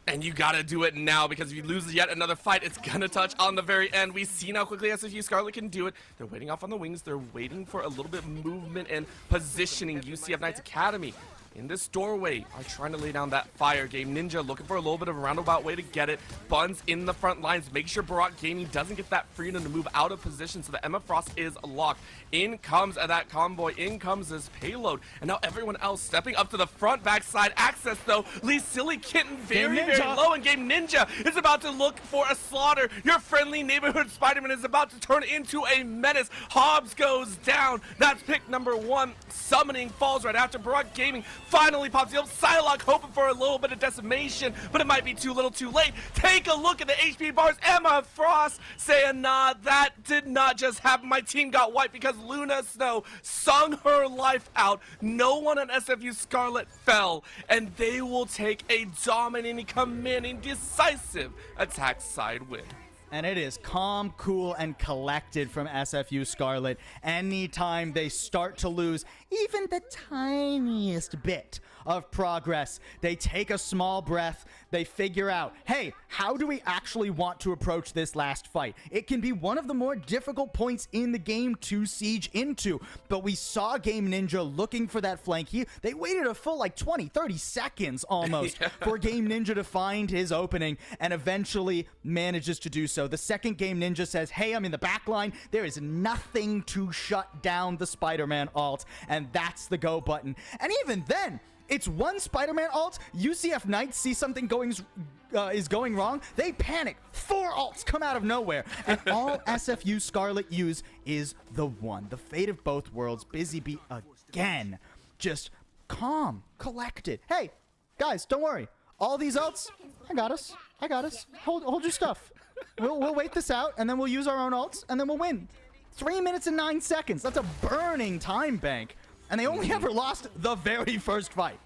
And you gotta do it now, because if you lose yet another fight, it's gonna touch on the very end. We see how quickly SFU Scarlet can do it. They're waiting off on the wings. They're waiting for a little bit of movement and positioning. UCF Knights Academy in this doorway are trying to lay down that fire. Game Ninja looking for a little bit of a roundabout way to get it. Buns in the front lines. Make sure Barack Gaming doesn't get that freedom to move out of position, so the Emma Frost is locked. In comes that convoy. In comes this payload. And now everyone else stepping up to the front backside. Access, though, leaves Silly Kitten very low, and Game Ninja is about to look for a slaughter. Your friendly neighborhood Spider-Man is about to turn into a menace. Hobbs goes down. That's pick number one. Summoning falls right after. Barack Gaming finally pops the up. Psylocke hoping for a little bit of decimation, but it might be too little too late. Take a look at the HP bars. Emma Frost saying, nah, that did not just happen. My team got wiped because Luna Snow sung her life out. No one on SFU Scarlet fell, and they will take a dominating, commanding, decisive attack side win. And it is calm, cool, and collected from SFU Scarlet. Anytime they start to lose even the tiniest bit of progress, they take a small breath, they figure out, hey, how do we actually want to approach this last fight? It can be one of the more difficult points in the game to siege into, but we saw Game Ninja looking for that flank. They waited a full like 20, 30 seconds almost for Game Ninja to find his opening, and eventually manages to do so. The second Game Ninja says, hey, I'm in the back line. There is nothing to shut down the Spider-Man ult, and that's the go button. And even then, it's one Spider-Man ult. UCF Knights see something is going wrong. They panic. 4 ults come out of nowhere, and all SFU Scarlet use is the one. The fate of both worlds. Busybee again. Just calm, collected. Hey, guys, don't worry. All these ults, I got us. I got us. Hold your stuff. We'll wait this out, and then we'll use our own ults, and then we'll win. 3 minutes and 9 seconds. That's a burning time bank. And they only ever lost the very first fight.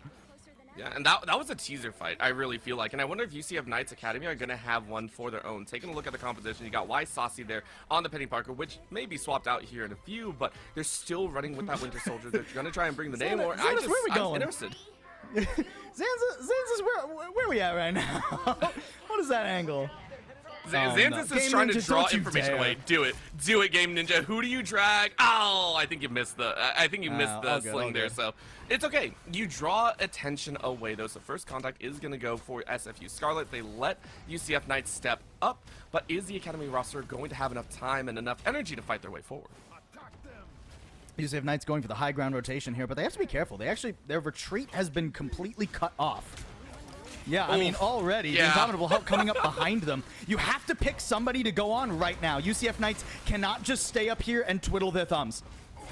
Yeah, and that was a teaser fight, I really feel like. And I wonder if UCF Knights Academy are going to have one for their own. Taking a look at the composition, you got Y Saucy there on the Penny Parker, which may be swapped out here in a few, but they're still running with that Winter Soldier. They're going to try and bring the name, or where we going? I'm interested. Zanza's where we at right now? What is that angle? Xanthus is Game trying Ninja, to draw don't you information dare. away. Do it, Game Ninja. Who do you drag? Oh, I think you missed the. I think you missed the all good, sling all there. good. So it's okay. You draw attention away though. So first contact is gonna go for SFU Scarlet. They let UCF Knights step up, but is the Academy roster going to have enough time and enough energy to fight their way forward? UCF Knights going for the high ground rotation here, but they have to be careful. Their retreat has been completely cut off. Yeah, I mean, already, the Indomitable Hulk coming up behind them. You have to pick somebody to go on right now. UCF Knights cannot just stay up here and twiddle their thumbs.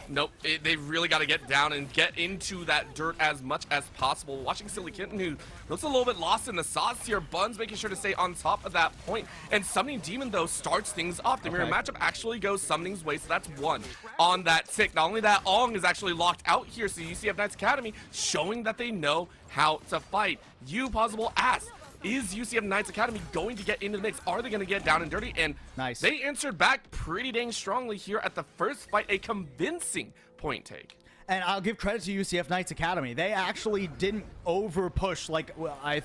Nope, they've really got to get down and get into that dirt as much as possible. Watching Silly Kitten, who looks a little bit lost in the sauce here. Buns making sure to stay on top of that point. And Summoning Demon, though, starts things off. The mirror matchup actually goes Summoning's way, so that's one on that tick. Not only that, Ong is actually locked out here, so UCF Knights Academy showing that they know how to fight. You, Paulsible, ask, is UCF Knights Academy going to get into the mix? Are they going to get down and dirty? And nice. They answered back pretty dang strongly here at the first fight, a convincing point take. And I'll give credit to UCF Knights Academy. They actually didn't over push like I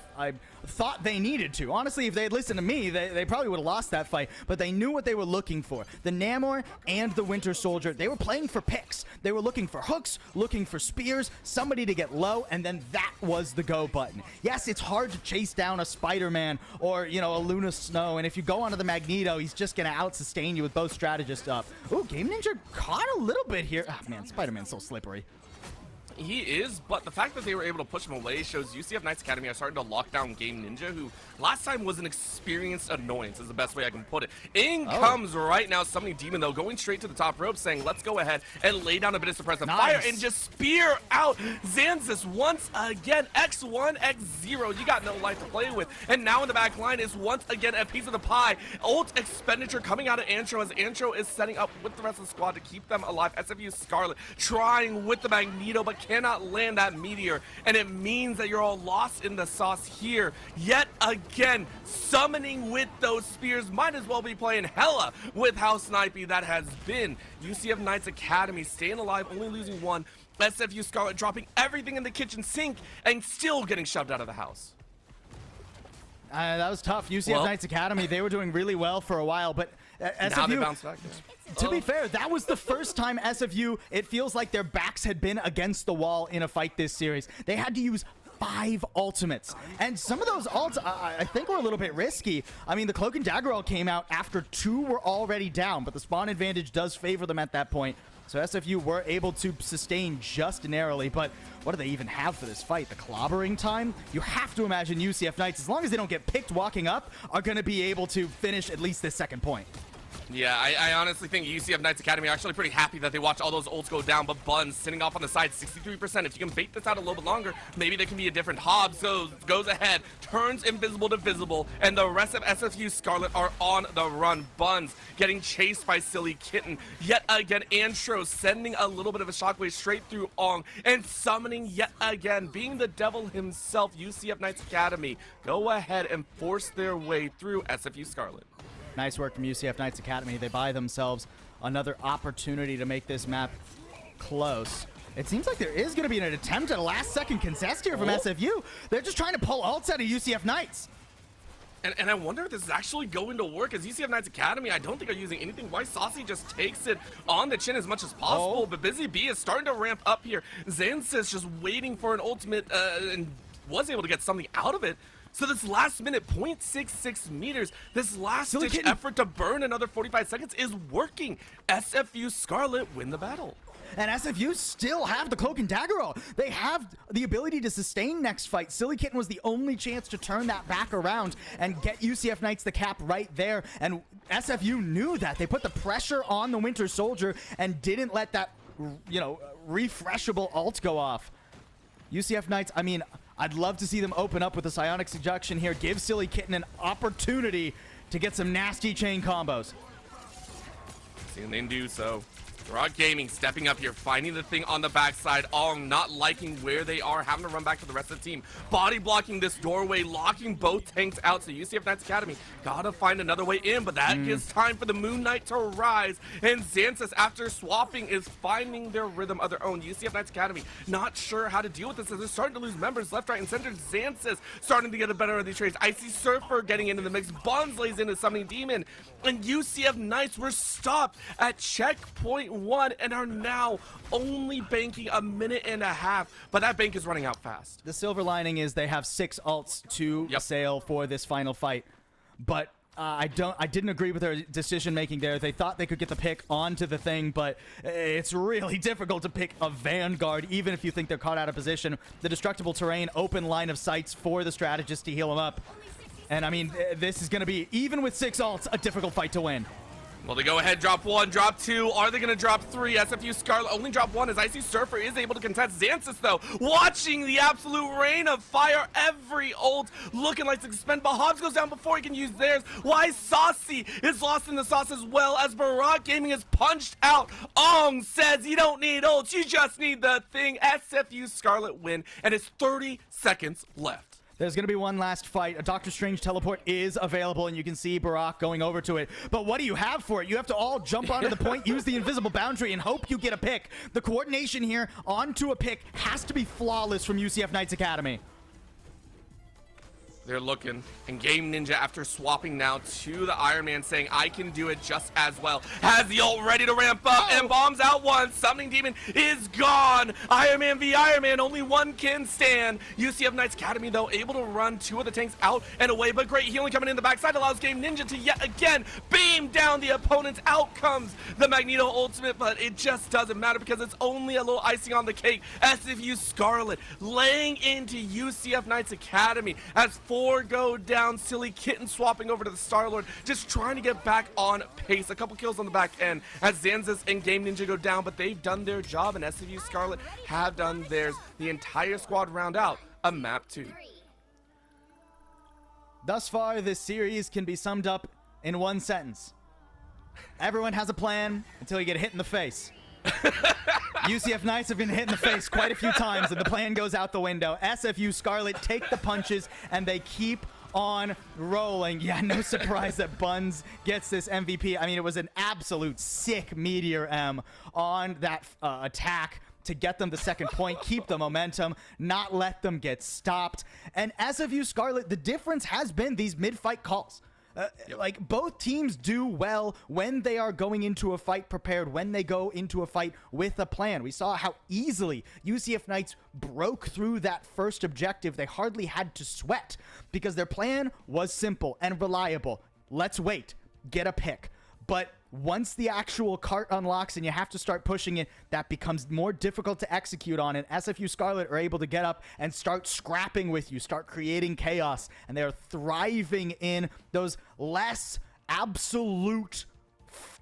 thought they needed to. Honestly, if they had listened to me, they probably would have lost that fight. But they knew what they were looking for. The Namor and the Winter Soldier, they were playing for picks. They were looking for hooks, looking for spears, somebody to get low, and then that was the go button. Yes, it's hard to chase down a Spider-Man or, you know, a Luna Snow, and if you go onto the Magneto, he's just going to out-sustain you with both strategists up. Ooh, Game Ninja caught a little bit here. Ah, man, Spider-Man's so slippery. He is, but the fact that they were able to push him away shows UCF Knights Academy are starting to lock down Game Ninja, who last time was an experienced annoyance, is the best way I can put it. In comes right now Summoning Demon, though, going straight to the top rope, saying, let's go ahead and lay down a bit of suppressive fire and just spear out Xanthus once again. X1, X0, you got no life to play with. And now in the back line is once again a piece of the pie. Ult expenditure coming out of Antro as Antro is setting up with the rest of the squad to keep them alive. SFU Scarlet trying with the Magneto, but cannot land that meteor, and it means that you're all lost in the sauce here. Yet again, summoning with those spears might as well be playing hella with how snipey that has been. UCF Knights Academy staying alive, only losing one. SFU Scarlet dropping everything in the kitchen sink and still getting shoved out of the house. That was tough. UCF Knights Academy, they were doing really well for a while, but SFU, now they bounce back. To be fair, that was the first time SFU, it feels like their backs had been against the wall in a fight this series. They had to use 5 ultimates, and some of those ults I think were a little bit risky. I mean, the Cloak and Dagger ult came out after 2 were already down, but the spawn advantage does favor them at that point. So SFU were able to sustain just narrowly, but what do they even have for this fight? The clobbering time? You have to imagine UCF Knights, as long as they don't get picked walking up, are going to be able to finish at least this second point. Yeah, I honestly think UCF Knights Academy are actually pretty happy that they watched all those ults go down, but Buns sitting off on the side, 63%. If you can bait this out a little bit longer, maybe there can be a different. Hobbs goes ahead, turns invisible to visible, and the rest of SFU Scarlet are on the run. Buns getting chased by Silly Kitten. Yet again, Antro sending a little bit of a shockwave straight through Ong, and summoning yet again, being the devil himself, UCF Knights Academy go ahead and force their way through SFU Scarlet. Nice work from UCF Knights Academy. They buy themselves another opportunity to make this map close. It seems like there is going to be an attempt at a last-second contest here from SFU. They're just trying to pull ults out of UCF Knights. And I wonder if this is actually going to work, as UCF Knights Academy, I don't think are using anything. Why Saucy just takes it on the chin as much as possible, but Busy Bee is starting to ramp up here. Xanthus just waiting for an ultimate and was able to get something out of it. So this last minute, 0.66 meters, this last-ditch effort to burn another 45 seconds is working. SFU Scarlet win the battle. And SFU still have the Cloak and Dagger ult. They have the ability to sustain next fight. Silly Kitten was the only chance to turn that back around and get UCF Knights the cap right there. And SFU knew that. They put the pressure on the Winter Soldier and didn't let that, you know, refreshable ult go off. UCF Knights, I mean, I'd love to see them open up with a psionic seduction here. Give Silly Kitten an opportunity to get some nasty chain combos. And they do so. Rod Gaming stepping up here, finding the thing on the backside. Not liking where they are, having to run back to the rest of the team. Body blocking this doorway, locking both tanks out. So UCF Knights Academy gotta find another way in, but that gives time for the Moon Knight to rise. And Xanthus, after swapping, is finding their rhythm of their own. UCF Knights Academy not sure how to deal with this as they're starting to lose members left, right, and center. Xanthus starting to get a better of these trades. Icy Surfer getting into the mix. Buns lays into Summoning Demon. And UCF Knights were stopped at checkpoint 1 and are now only banking a minute and a half, but that bank is running out fast. The silver lining is they have 6 ults to sail for this final fight, but I didn't agree with their decision making there. They thought they could get the pick onto the thing, but it's really difficult to pick a Vanguard, even if you think they're caught out of position. The destructible terrain, open line of sights for the strategist to heal him up. And I mean, this is going to be, even with 6 ults, a difficult fight to win. Well, they go ahead, drop 1, drop 2. Are they going to drop 3? SFU Scarlet only drop 1 as Icy Surfer is able to contest. Xanthus, though, watching the absolute rain of fire. Every ult looking like to spend, but Hobbs goes down before he can use theirs. Why Saucy is lost in the sauce as well as Barak Gaming is punched out. Ong says you don't need ults, you just need the thing. SFU Scarlet win, and it's 30 seconds left. There's going to be one last fight. A Doctor Strange teleport is available, and you can see Barak going over to it. But what do you have for it? You have to all jump onto the point, use the invisible boundary, and hope you get a pick. The coordination here onto a pick has to be flawless from UCF Knights Academy. They're looking, and Game Ninja, after swapping now to the Iron Man, saying, I can do it just as well. Has the ult ready to ramp up, and bombs out one. Summoning Demon is gone. Iron Man v Iron Man, only one can stand. UCF Knights Academy, though, able to run 2 of the tanks out and away, but great healing coming in the backside allows Game Ninja to yet again beam down the opponent's outcomes. The Magneto ultimate, but it just doesn't matter because it's only a little icing on the cake. SFU Scarlet laying into UCF Knights Academy as 4 go down. Silly Kitten swapping over to the Star-Lord, just trying to get back on pace. A couple kills on the back end as Xanthus and Game Ninja go down, but they've done their job, and SFU Scarlet have done theirs. The entire squad round out a map 2. Thus far, this series can be summed up in one sentence. Everyone has a plan until you get hit in the face. UCF Knights have been hit in the face quite a few times, and the plan goes out the window. SFU Scarlet take the punches, and they keep on rolling. Yeah, no surprise that Buns gets this MVP. I mean, it was an absolute sick Meteor M on that attack to get them the second point, keep the momentum, not let them get stopped. And SFU Scarlet, the difference has been these mid-fight calls. Like, both teams do well when they are going into a fight prepared, when they go into a fight with a plan. We saw how easily UCF Knights broke through that first objective. They hardly had to sweat because their plan was simple and reliable. Let's wait, get a pick. But once the actual cart unlocks and you have to start pushing it, that becomes more difficult to execute on. And SFU Scarlet are able to get up and start scrapping with you, start creating chaos. And they're thriving in those less absolute,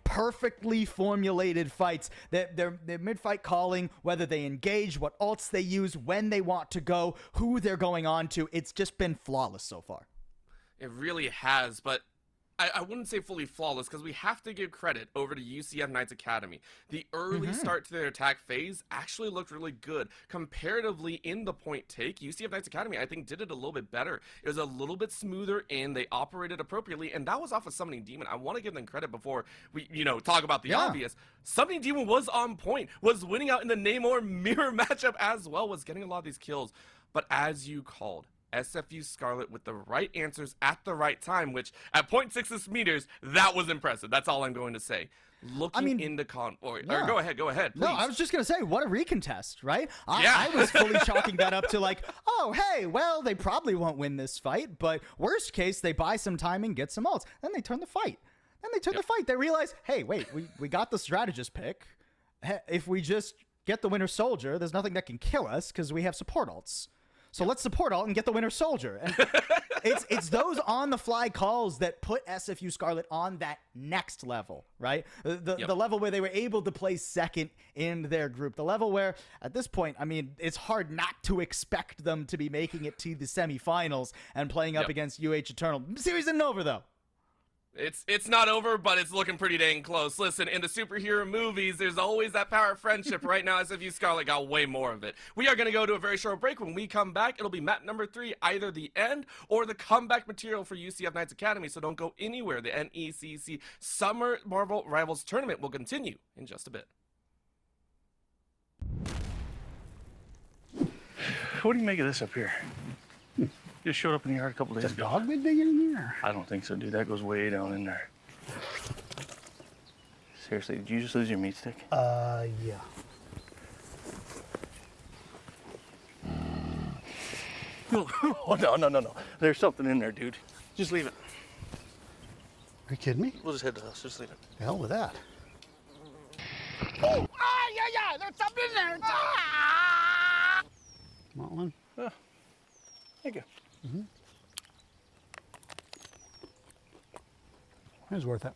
perfectly formulated fights. They're mid-fight calling, whether they engage, what ults they use, when they want to go, who they're going on to. It's just been flawless so far. It really has, but I wouldn't say fully flawless because we have to give credit over to UCF Knights Academy. The early start to their attack phase actually looked really good. Comparatively in the point take, UCF Knights Academy, I think, did it a little bit better. It was a little bit smoother and they operated appropriately, and that was off of Summoning Demon. I want to give them credit before we, talk about the obvious. Summoning Demon was on point, was winning out in the Namor mirror matchup as well, was getting a lot of these kills. But as you called, SFU Scarlet with the right answers at the right time, which at 0.66 meters, that was impressive. That's all I'm going to say. Looking into or go ahead, please. No, I was just going to say, what a recontest, right? I was fully chalking that up to like, oh, hey, well, they probably won't win this fight, but worst case, they buy some time and get some ults. Then they turn the fight. They realize, hey, wait, we got the strategist pick. If we just get the Winter Soldier, there's nothing that can kill us because we have support ults. So let's support alt and get the Winter Soldier. And it's those on-the-fly calls that put SFU Scarlet on that next level, right? The level where they were able to place second in their group. The level where, at this point, I mean, it's hard not to expect them to be making it to the semifinals and playing up against UH Eternal. Series isn't over, though. It's not over, but it's looking pretty dang close. Listen, in the superhero movies, there's always that power of friendship. Right now, SFU Scarlet got way more of it. We are going to go to a very short break. When we come back, it'll be map number 3, either the end or the comeback material for UCF Knights Academy, so don't go anywhere. The NECC Summer Marvel Rivals Tournament will continue in just a bit. What do you make of this up here? Just showed up in the yard a couple days Has a ago. dog been digging in there? I don't think so, dude. That goes way down in there. Seriously, did you just lose your meat stick? Yeah. Oh, no. There's something in there, dude. Just leave it. Are you kidding me? We'll just head to the house. Just leave it. The hell with that. Yeah, there's something in there. Want one? Thank you. It was worth it.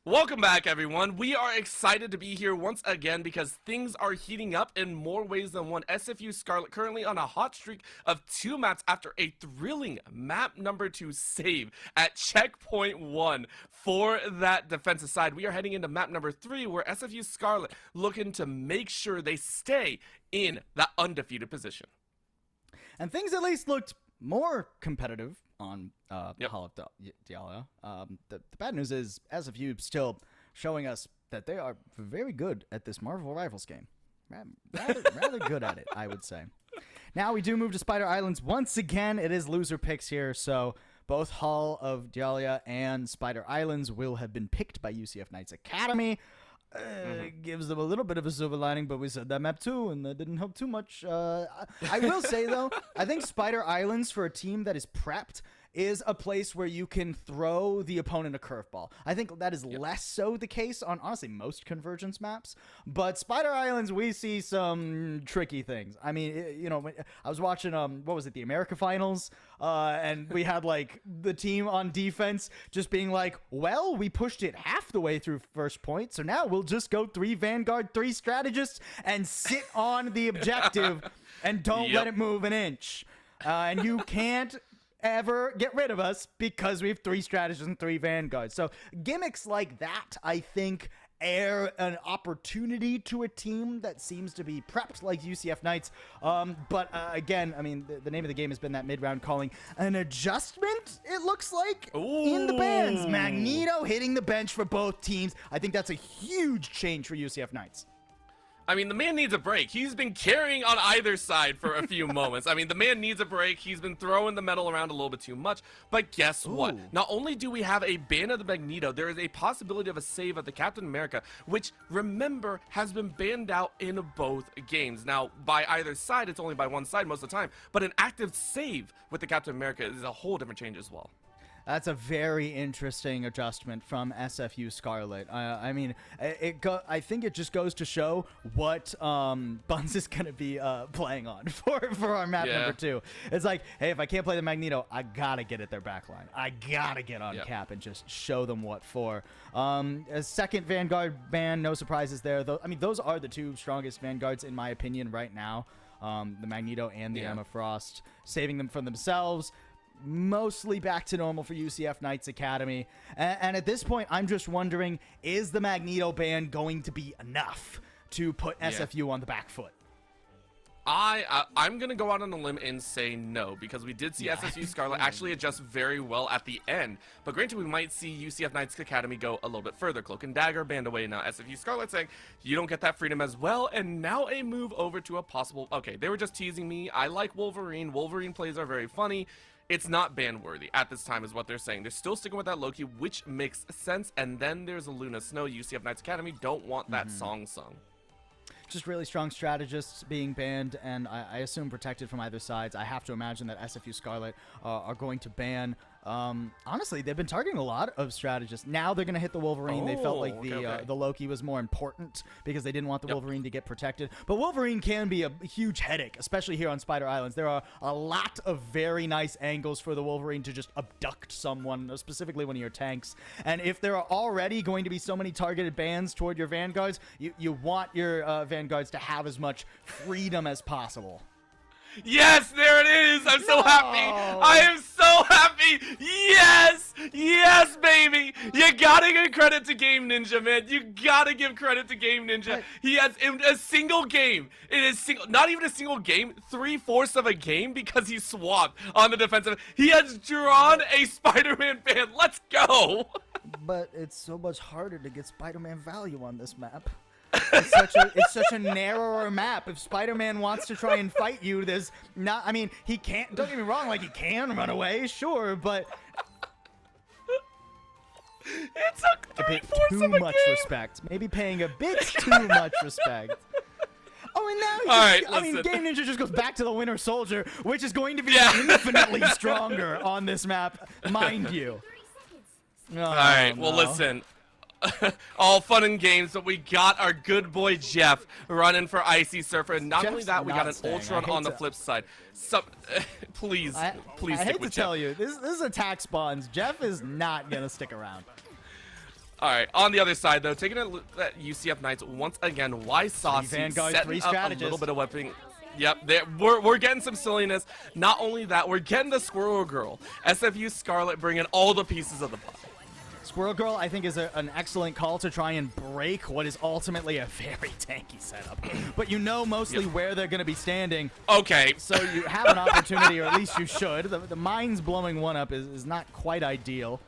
Welcome back, everyone. We are excited to be here once again because things are heating up in more ways than one. SFU Scarlet currently on a hot streak of 2 maps after a thrilling map number 2 save at checkpoint 1 for that defensive side. We are heading into map number 3 where SFU Scarlet looking to make sure they stay in that undefeated position. And things at least looked more competitive on Hall of Diallo. The bad news is SFU still showing us that they are very good at this Marvel Rivals game. Rather good at it, I would say. Now we do move to Spider Islands once again. It is loser picks here, so both Hall of Diallo and Spider Islands will have been picked by UCF Knights Academy. Gives them a little bit of a silver lining, but we said that map too, and that didn't help too much. I will say, though, I think Spider Islands, for a team that is prepped, is a place where you can throw the opponent a curveball. I think that is less so the case on, honestly, most Convergence maps. But Spider Islands, we see some tricky things. I mean, you know, I was watching, what was it, the America Finals? And we had, like, the team on defense just being like, well, we pushed it half the way through first point, so now we'll just go 3 Vanguard, 3 strategists, and sit on the objective and don't let it move an inch. And you can't ever get rid of us because we have 3 strategists and 3 vanguards. So gimmicks like that, I think, air an opportunity to a team that seems to be prepped like UCF Knights. But again, I mean, the name of the game has been that mid-round calling. An adjustment, it looks like, in the bans. Magneto hitting the bench for both teams. I think that's a huge change for UCF Knights. I mean, the man needs a break. He's been carrying on either side for a few moments. I mean, the man needs a break. He's been throwing the metal around a little bit too much. But guess what? Not only do we have a ban of the Magneto, there is a possibility of a save of the Captain America, which, remember, has been banned out in both games. Now, by either side, it's only by one side most of the time. But an active save with the Captain America is a whole different change as well. That's a very interesting adjustment from SFU Scarlet. I mean, I think it just goes to show what Buns is going to be playing on for our map number 2. It's like, hey, if I can't play the Magneto, I got to get at their backline. I got to get on Cap and just show them what for. A second Vanguard ban, no surprises there. Though, I mean, those are the 2 strongest Vanguards, in my opinion, right now. The Magneto and the Emma Frost, saving them from themselves. Mostly back to normal for UCF Knights Academy. And at this point, I'm just wondering, is the Magneto ban going to be enough to put SFU on the back foot? I'm going to go out on a limb and say no, because we did see SFU Scarlet actually adjust very well at the end. But granted, we might see UCF Knights Academy go a little bit further. Cloak and Dagger banned away now. SFU Scarlet saying, you don't get that freedom as well. And now a move over to a possible... Okay, they were just teasing me. I like Wolverine. Wolverine plays are very funny. It's not ban-worthy at this time is what they're saying. They're still sticking with that Loki, which makes sense. And then there's a Luna Snow. UCF Knights Academy don't want that song sung. Just really strong strategists being banned, and I assume protected from either sides. I have to imagine that SFU Scarlet are going to ban. Honestly, they've been targeting a lot of strategists. Now they're going to hit the Wolverine. They felt like the Loki was more important because they didn't want the Wolverine to get protected. But Wolverine can be a huge headache, especially here on Spider Islands. There are a lot of very nice angles for the Wolverine to just abduct someone, specifically one of your tanks. And if there are already going to be so many targeted bans toward your Vanguards, you want your Vanguards to have as much freedom as possible. Yes, there it is. I'm so happy. I am so happy. Yes. Yes, baby. You gotta give credit to Game Ninja, man. You gotta give credit to Game Ninja. He has in a single game. It is not even a single game, 3/4 of a game because he swapped on the defensive. He has drawn a Spider-Man ban. Let's go. But it's so much harder to get Spider-Man value on this map. It's such a narrower map. If Spider-Man wants to try and fight you, there's not. I mean, he can't. Don't get me wrong. Like, he can run away, sure, but it's a bit too much respect. Maybe paying a bit too much respect. Oh, and now I mean, Game Ninja just goes back to the Winter Soldier, which is going to be infinitely stronger on this map, mind you. All right. Well, listen. All fun and games, but we got our good boy Jeff running for Icy Surfer, and not only that, we got an Ultron on the flip side. So, please I stick with hate to Jeff. tell you, this is attack spawns. Jeff is not gonna stick around. All right, on the other side, though, taking a look at UCF Knights once again. Why Saucy Vanguard, setting three up a strategists. little bit of weapon. Yep, we're getting some silliness. Not only that, we're getting the Squirrel Girl. SFU Scarlet bringing all the pieces of the pie. Squirrel Girl, I think, is an excellent call to try and break what is ultimately a very tanky setup. But you know mostly where they're going to be standing. Okay. So you have an opportunity, or at least you should. The mines blowing one up is not quite ideal.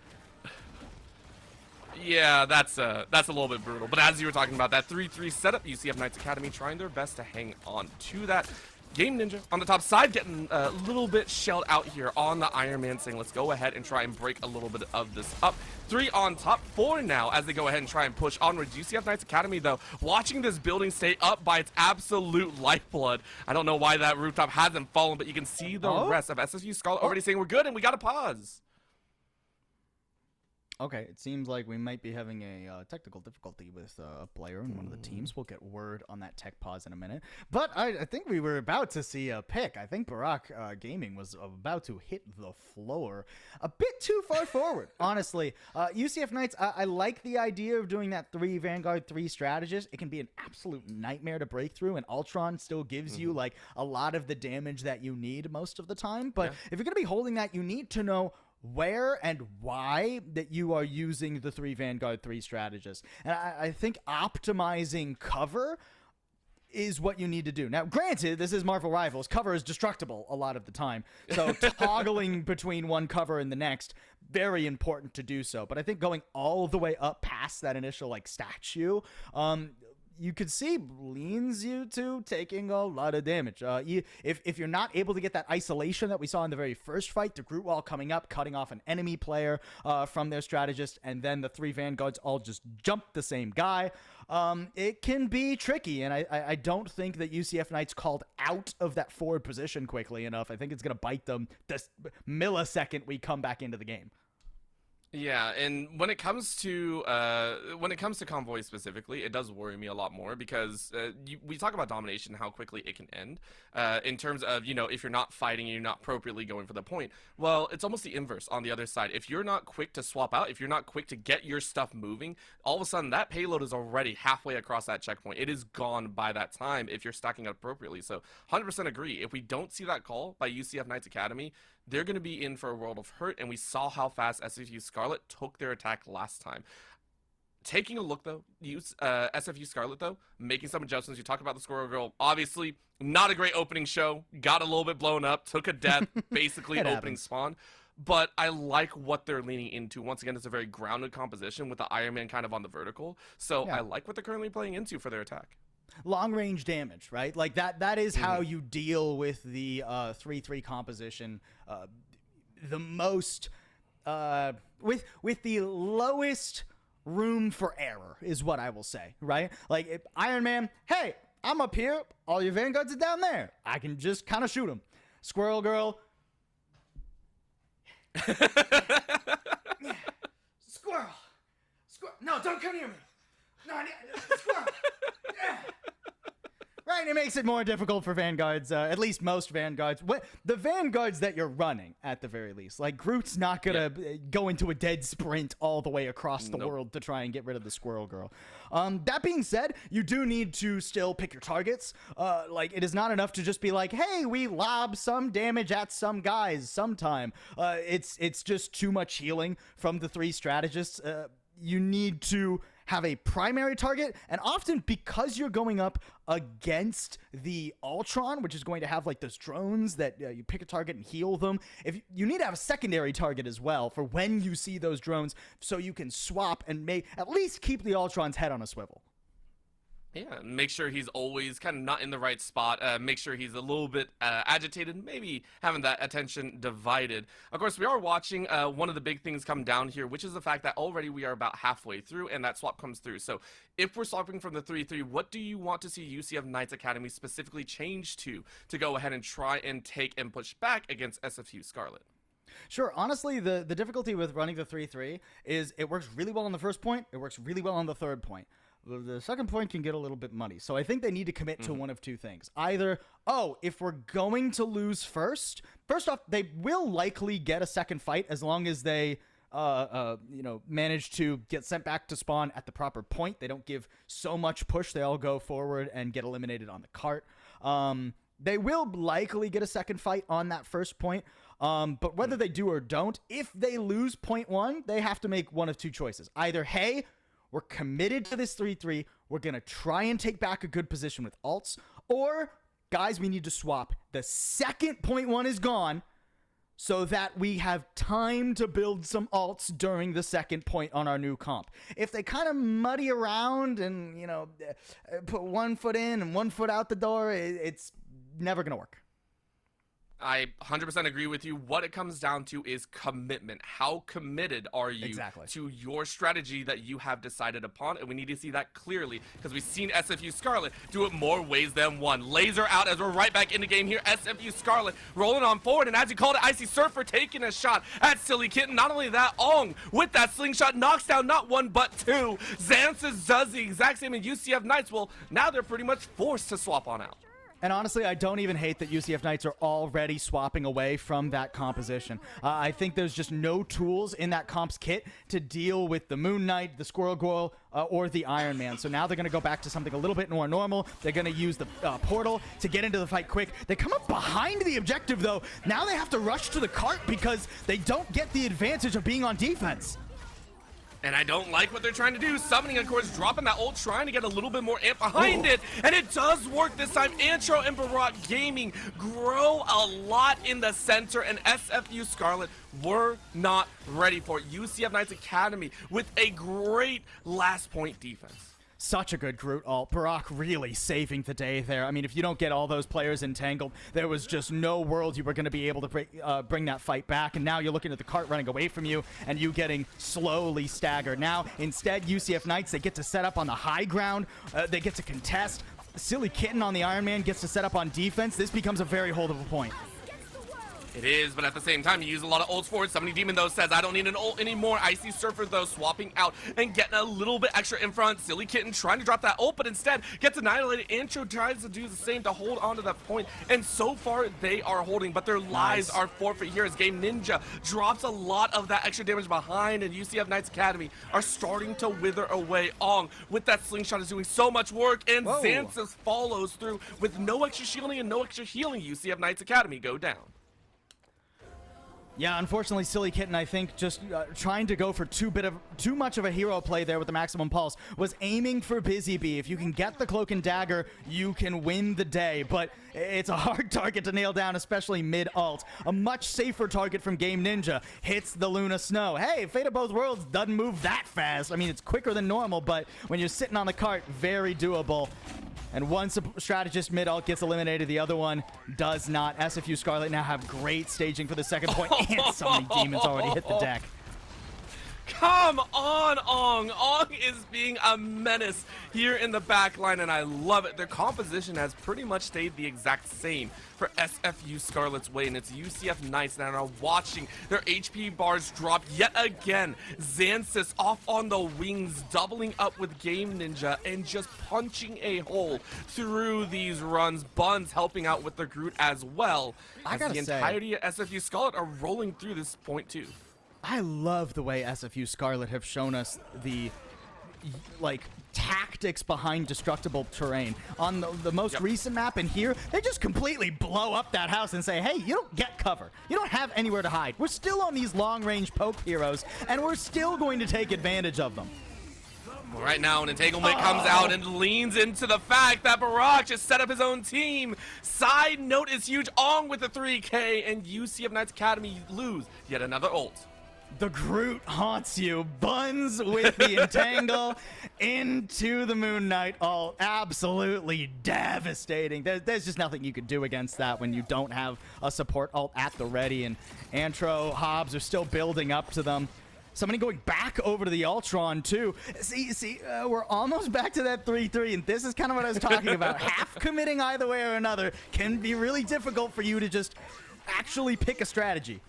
Yeah, that's a little bit brutal. But as you were talking about, that 3-3 setup, UCF Knights Academy trying their best to hang on to that. Game Ninja on the top side getting a little bit shelled out here on the Iron Man, saying let's go ahead and try and break a little bit of this up. 3 on top, 4 now as they go ahead and try and push onwards. UCF Knights Academy, though, watching this building stay up by its absolute lifeblood. I don't know why that rooftop hasn't fallen, but you can see the rest of SFU Scarlet already saying we're good and we got to pause. Okay, it seems like we might be having a technical difficulty with a player in one of the teams. We'll get word on that tech pause in a minute. But I think we were about to see a pick. I think Barack Gaming was about to hit the floor a bit too far forward, honestly. UCF Knights, I like the idea of doing that 3 Vanguard, 3 strategist. It can be an absolute nightmare to break through, and Ultron still gives you like a lot of the damage that you need most of the time. But if you're going to be holding that, you need to know where and why that you are using the 3 Vanguard 3 strategists. And I think optimizing cover is what you need to do. Now, granted, this is Marvel Rivals. Cover is destructible a lot of the time. So toggling between one cover and the next, very important to do so. But I think going all the way up past that initial like statue, you could see leans you to taking a lot of damage. If you're not able to get that isolation that we saw in the very first fight, the Groot Wall coming up, cutting off an enemy player from their strategist, and then the 3 Vanguards all just jump the same guy, it can be tricky, and I don't think that UCF Knights called out of that forward position quickly enough. I think it's going to bite them this millisecond we come back into the game. Yeah, and when it comes to Convoy specifically, it does worry me a lot more because we talk about domination, how quickly it can end. In terms of, you know, if you're not fighting, you're not appropriately going for the point. Well, it's almost the inverse on the other side. If you're not quick to swap out, if you're not quick to get your stuff moving, all of a sudden that payload is already halfway across that checkpoint. It is gone by that time if you're stacking up appropriately. So 100% agree. If we don't see that call by UCF Knights Academy, they're going to be in for a world of hurt, and we saw how fast SFU Scarlet took their attack last time. Taking a look, though, SFU Scarlet, though, making some adjustments. You talk about the Squirrel Girl. Obviously, not a great opening show. Got a little bit blown up. Took a death, basically opening spawn. But I like what they're leaning into. Once again, it's a very grounded composition with the Iron Man kind of on the vertical. So I like what they're currently playing into for their attack. Long range damage, right? Like that is how you deal with the 3-3 composition the most with the lowest room for error is what I will say, right? Like if Iron Man, hey, I'm up here, all your Vanguards are down there. I can just kind of shoot them. Squirrel Girl. Squirrel. No, don't come near me. No, squirrel. Right, it makes it more difficult for Vanguards, at least most Vanguards. The Vanguards that you're running, at the very least. Like, Groot's not going to go into a dead sprint all the way across the world to try and get rid of the Squirrel Girl. That being said, you do need to still pick your targets. Like, it is not enough to just be like, hey, we lob some damage at some guys sometime. It's just too much healing from the 3 strategists. You need to have a primary target, and often because you're going up against the Ultron, which is going to have like those drones that you pick a target and heal them, if you need to have a secondary target as well for when you see those drones, so you can swap and at least keep the Ultron's head on a swivel. Yeah, make sure he's always kind of not in the right spot. Make sure he's a little bit agitated, maybe having that attention divided. Of course, we are watching one of the big things come down here, which is the fact that already we are about halfway through, and that swap comes through. So if we're swapping from the 3-3, what do you want to see UCF Knights Academy specifically change to go ahead and try and take and push back against SFU Scarlet? Sure. Honestly, the difficulty with running the 3-3 is it works really well on the first point. It works really well on the third point. The second point can get a little bit muddy. So I think they need to commit to one of two things. Either, if we're going to lose first off, they will likely get a second fight as long as they manage to get sent back to spawn at the proper point. They don't give so much push. They all go forward and get eliminated on the cart. They will likely get a second fight on that first point. But whether they do or don't, if they lose point 1, they have to make one of two choices. Either, hey, we're committed to this 3-3. We're going to try and take back a good position with ults. Or, guys, we need to swap. The second point 1 is gone so that we have time to build some ults during the second point on our new comp. If they kind of muddy around and, put 1 foot in and 1 foot out the door, it's never going to work. I 100% agree with you. What it comes down to is commitment. How committed are you to your strategy that you have decided upon? And we need to see that clearly because we've seen SFU Scarlet do it more ways than one. Laser out as we're right back in the game here. SFU Scarlet rolling on forward. And as you called it, Icy Surfer taking a shot at Silly Kitten. Not only that, Ong with that slingshot knocks down not 1 but 2. Xanthus does the exact same in UCF Knights. Well, now they're pretty much forced to swap on out. And honestly, I don't even hate that UCF Knights are already swapping away from that composition. I think there's just no tools in that comp's kit to deal with the Moon Knight, the Squirrel Girl, or the Iron Man. So now they're going to go back to something a little bit more normal. They're going to use the portal to get into the fight quick. They come up behind the objective, though. Now they have to rush to the cart because they don't get the advantage of being on defense. And I don't like what they're trying to do. Summoning, of course, dropping that ult, trying to get a little bit more amp behind it. And it does work this time. Antro and Barak Gaming grow a lot in the center. And SFU Scarlet were not ready for it. UCF Knights Academy with a great last point defense. Such a good Groot ult. Barak really saving the day there. I mean, if you don't get all those players entangled, there was just no world you were going to be able to bring that fight back. And now you're looking at the cart running away from you and you getting slowly staggered. Now, instead, UCF Knights, they get to set up on the high ground. They get to contest. Silly Kitten on the Iron Man gets to set up on defense. This becomes a very holdable point. It is, but at the same time, you use a lot of ults for it. Somebody Demon, though, says, I don't need an ult anymore. Icy Surfer, though, swapping out and getting a little bit extra in front. Silly Kitten trying to drop that ult, but instead gets annihilated. Intro tries to do the same to hold on to that point, and so far, they are holding, but their lives are forfeit here as Game Ninja drops a lot of that extra damage behind, and UCF Knights Academy are starting to wither away. Ong, with that slingshot, is doing so much work, and Xanthus follows through with no extra shielding and no extra healing. UCF Knights Academy go down. Yeah, unfortunately, Silly Kitten, I think, just trying to go for too much of a hero play there with the maximum pulse, was aiming for Busy Bee. If you can get the Cloak and Dagger, you can win the day, but it's a hard target to nail down, especially mid-ult. A much safer target from Game Ninja hits the Luna Snow. Hey, Fate of Both Worlds doesn't move that fast. I mean, it's quicker than normal, but when you're sitting on the cart, very doable. And one strategist mid-ult gets eliminated, the other one does not. SFU Scarlet now have great staging for the second point, and so many demons already hit the deck. Come on, Ong. Ong is being a menace here in the back line, and I love it. Their composition has pretty much stayed the exact same for SFU Scarlet's way, and it's UCF Knights that are watching their HP bars drop yet again. Xanthus off on the wings, doubling up with Game Ninja and just punching a hole through these runs. Buns helping out with the Groot as well. As the entirety of SFU Scarlet are rolling through this point too. I love the way SFU Scarlet have shown us the, tactics behind destructible terrain. On the most recent map in here, they just completely blow up that house and say, hey, you don't get cover. You don't have anywhere to hide. We're still on these long-range poke heroes, and we're still going to take advantage of them. Right now, an entanglement comes out and leans into the fact that Barak just set up his own team. Side note is huge. Ong with the 3K, and UCF Knights Academy lose yet another ult. The Groot haunts you. Buns with the entangle into the Moon Knight. Oh, absolutely devastating. There's just nothing you could do against that when you don't have a support ult at the ready. And Antro, Hobbs are still building up to them. Somebody going back over to the Ultron, too. See, we're almost back to that 3-3, and this is kind of what I was talking about. Half committing either way or another can be really difficult for you to just actually pick a strategy.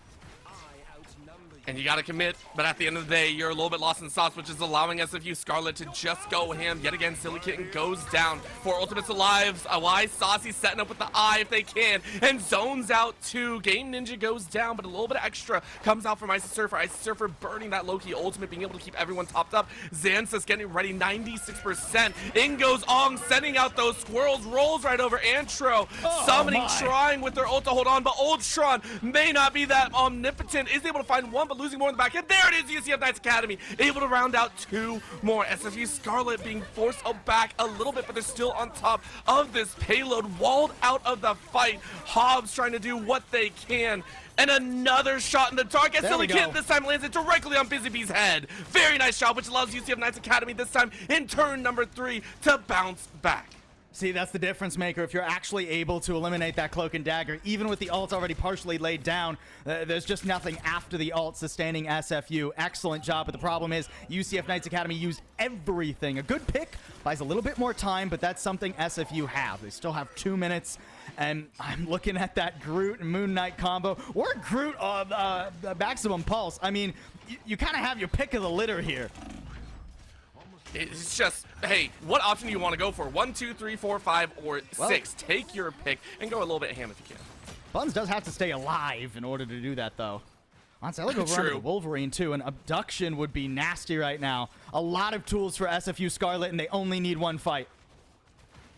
And you gotta commit, but at the end of the day, you're a little bit lost in sauce, which is allowing SFU Scarlet to just go ham. Yet again, Silly Kitten goes down. 4 ultimates alive. Why? Saucy setting up with the eye if they can, and zones out 2. Game Ninja goes down, but a little bit of extra comes out from Icy Surfer. Icy Surfer burning that low-key ultimate, being able to keep everyone topped up. Xanthus getting ready, 96%. In goes Ong, sending out those squirrels, rolls right over Antro. Summoning, trying with their ult to hold on, but Ultron may not be that omnipotent. Is able to find one, but losing more in the back end. There it is, UCF Knights Academy able to round out 2 more. SFU Scarlet being forced back a little bit, but they're still on top of this payload, walled out of the fight. Hobbs trying to do what they can. And another shot in the dark. As Silly Kitten this time lands it directly on Busy Bee's head. Very nice shot, which allows UCF Knights Academy this time in turn number 3 to bounce back. See, that's the difference maker. If you're actually able to eliminate that cloak and dagger, even with the ult already partially laid down, there's just nothing after the ult sustaining SFU. Excellent job, but the problem is UCF Knights Academy used everything. A good pick buys a little bit more time, but that's something SFU have. They still have 2 minutes, and I'm looking at that Groot and Moon Knight combo, or Groot maximum pulse. I mean, you kind of have your pick of the litter here. It's just, hey, what option do you want to go for? 1, 2, 3, 4, 5, or 6? Take your pick and go a little bit ham if you can. Buns does have to stay alive in order to do that, though. Honestly, I look over the Wolverine, too. An abduction would be nasty right now. A lot of tools for SFU Scarlet, and they only need 1 fight.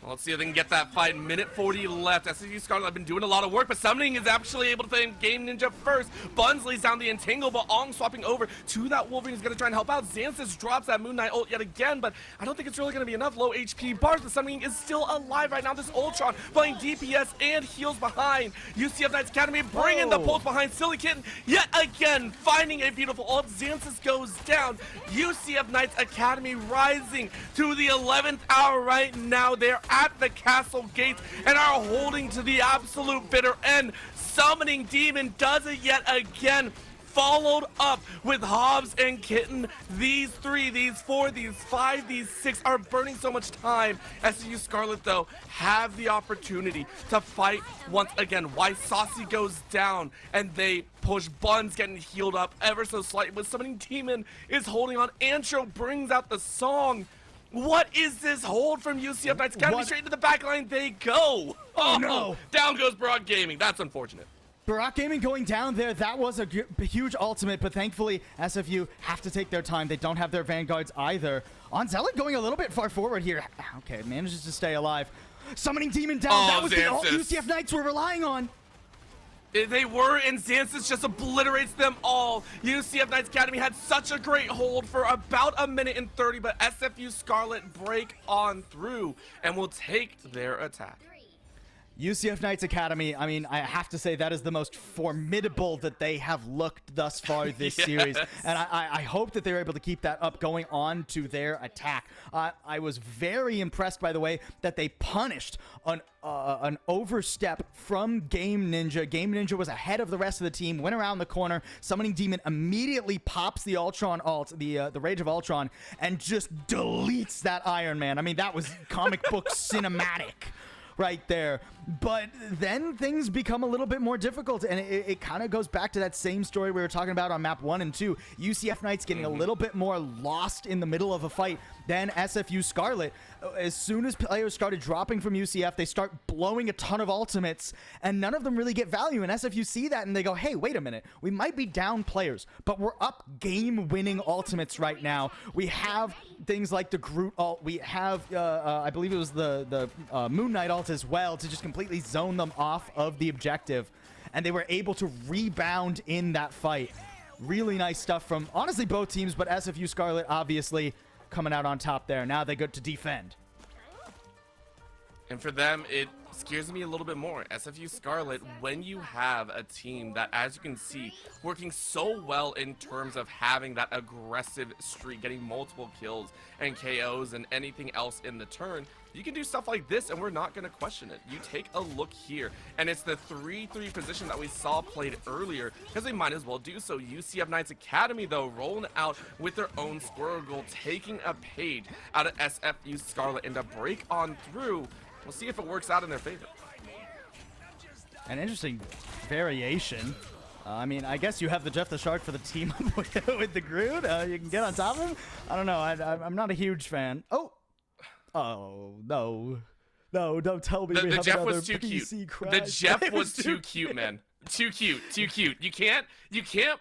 Well, let's see if they can get that fight. Minute 40 left. SFU Scarlet have been doing a lot of work, but Summoning is actually able to play Game Ninja first. Buns lays down the Entangle, but Ong swapping over to that Wolverine is going to try and help out. Xanthus drops that Moon Knight ult yet again, but I don't think it's really going to be enough. Low HP bars, but Summoning is still alive right now. This Ultron playing DPS and heals behind. UCF Knights Academy bringing the pulse behind Silly Kitten yet again, finding a beautiful ult. Xanthus goes down. UCF Knights Academy rising to the 11th hour right now. They're at the castle gates and are holding to the absolute bitter end. Summoning Demon does it yet again, followed up with Hobbs and Kitten. These 3, these 4, these 5, these 6 are burning so much time. SFU Scarlet, though, have the opportunity to fight once again. Why Saucy goes down and they push. Buns getting healed up ever so slightly, but Summoning Demon is holding on. Antro brings out the song. What is this hold from UCF Knights Academy? Straight into the back line they go. Oh no. Down goes Barak Gaming. That's unfortunate. Barak Gaming going down there, that was a huge ultimate, but thankfully SFU have to take their time. They don't have their vanguards either. Zealot going a little bit far forward here. Okay, manages to stay alive. Summoning Demon down. That was the ult UCF Knights were relying on. They were, and Xanthus just obliterates them all. UCF Knights Academy had such a great hold for about 1 minute and 30, but SFU Scarlet break on through and will take their attack. UCF Knights Academy, I mean, I have to say that is the most formidable that they have looked thus far this series. And I hope that they're able to keep that up going on to their attack. I was very impressed by the way that they punished an overstep from Game Ninja. Game Ninja was ahead of the rest of the team, went around the corner. Summoning Demon immediately pops the Ultron ult, the Rage of Ultron, and just deletes that Iron Man. I mean, that was comic book cinematic right there. But then things become a little bit more difficult, and it kind of goes back to that same story we were talking about on map 1 and 2. UCF Knights getting a little bit more lost in the middle of a fight than SFU Scarlet. As soon as players started dropping from UCF, they start blowing a ton of ultimates, and none of them really get value. And SFU see that, and they go, hey, wait a minute. We might be down players, but we're up game-winning ultimates right now. We have things like the Groot ult. We have, I believe it was the Moon Knight ult as well, to just completely zone them off of the objective. And they were able to rebound in that fight. Really nice stuff from, honestly, both teams, but SFU Scarlet, obviously, coming out on top there. Now they go to defend. And for them, it scares me a little bit more. SFU Scarlet, when you have a team that, as you can see, working so well in terms of having that aggressive streak, getting multiple kills and KOs and anything else in the turn, you can do stuff like this and we're not going to question it. You take a look here, and it's the 3-3 position that we saw played earlier, because they might as well do so. UCF Knights Academy, though, rolling out with their own squirrel goal, taking a page out of SFU Scarlet, and to break on through. We'll see if it works out in their favor. An interesting variation I mean, I guess you have the Jeff the Shark for the team up with the Groot. You can get on top of him. I don't know. I'm not a huge fan. Oh, no. No, don't tell me The Jeff was too cute. The Jeff was too cute, man. Too cute. You can't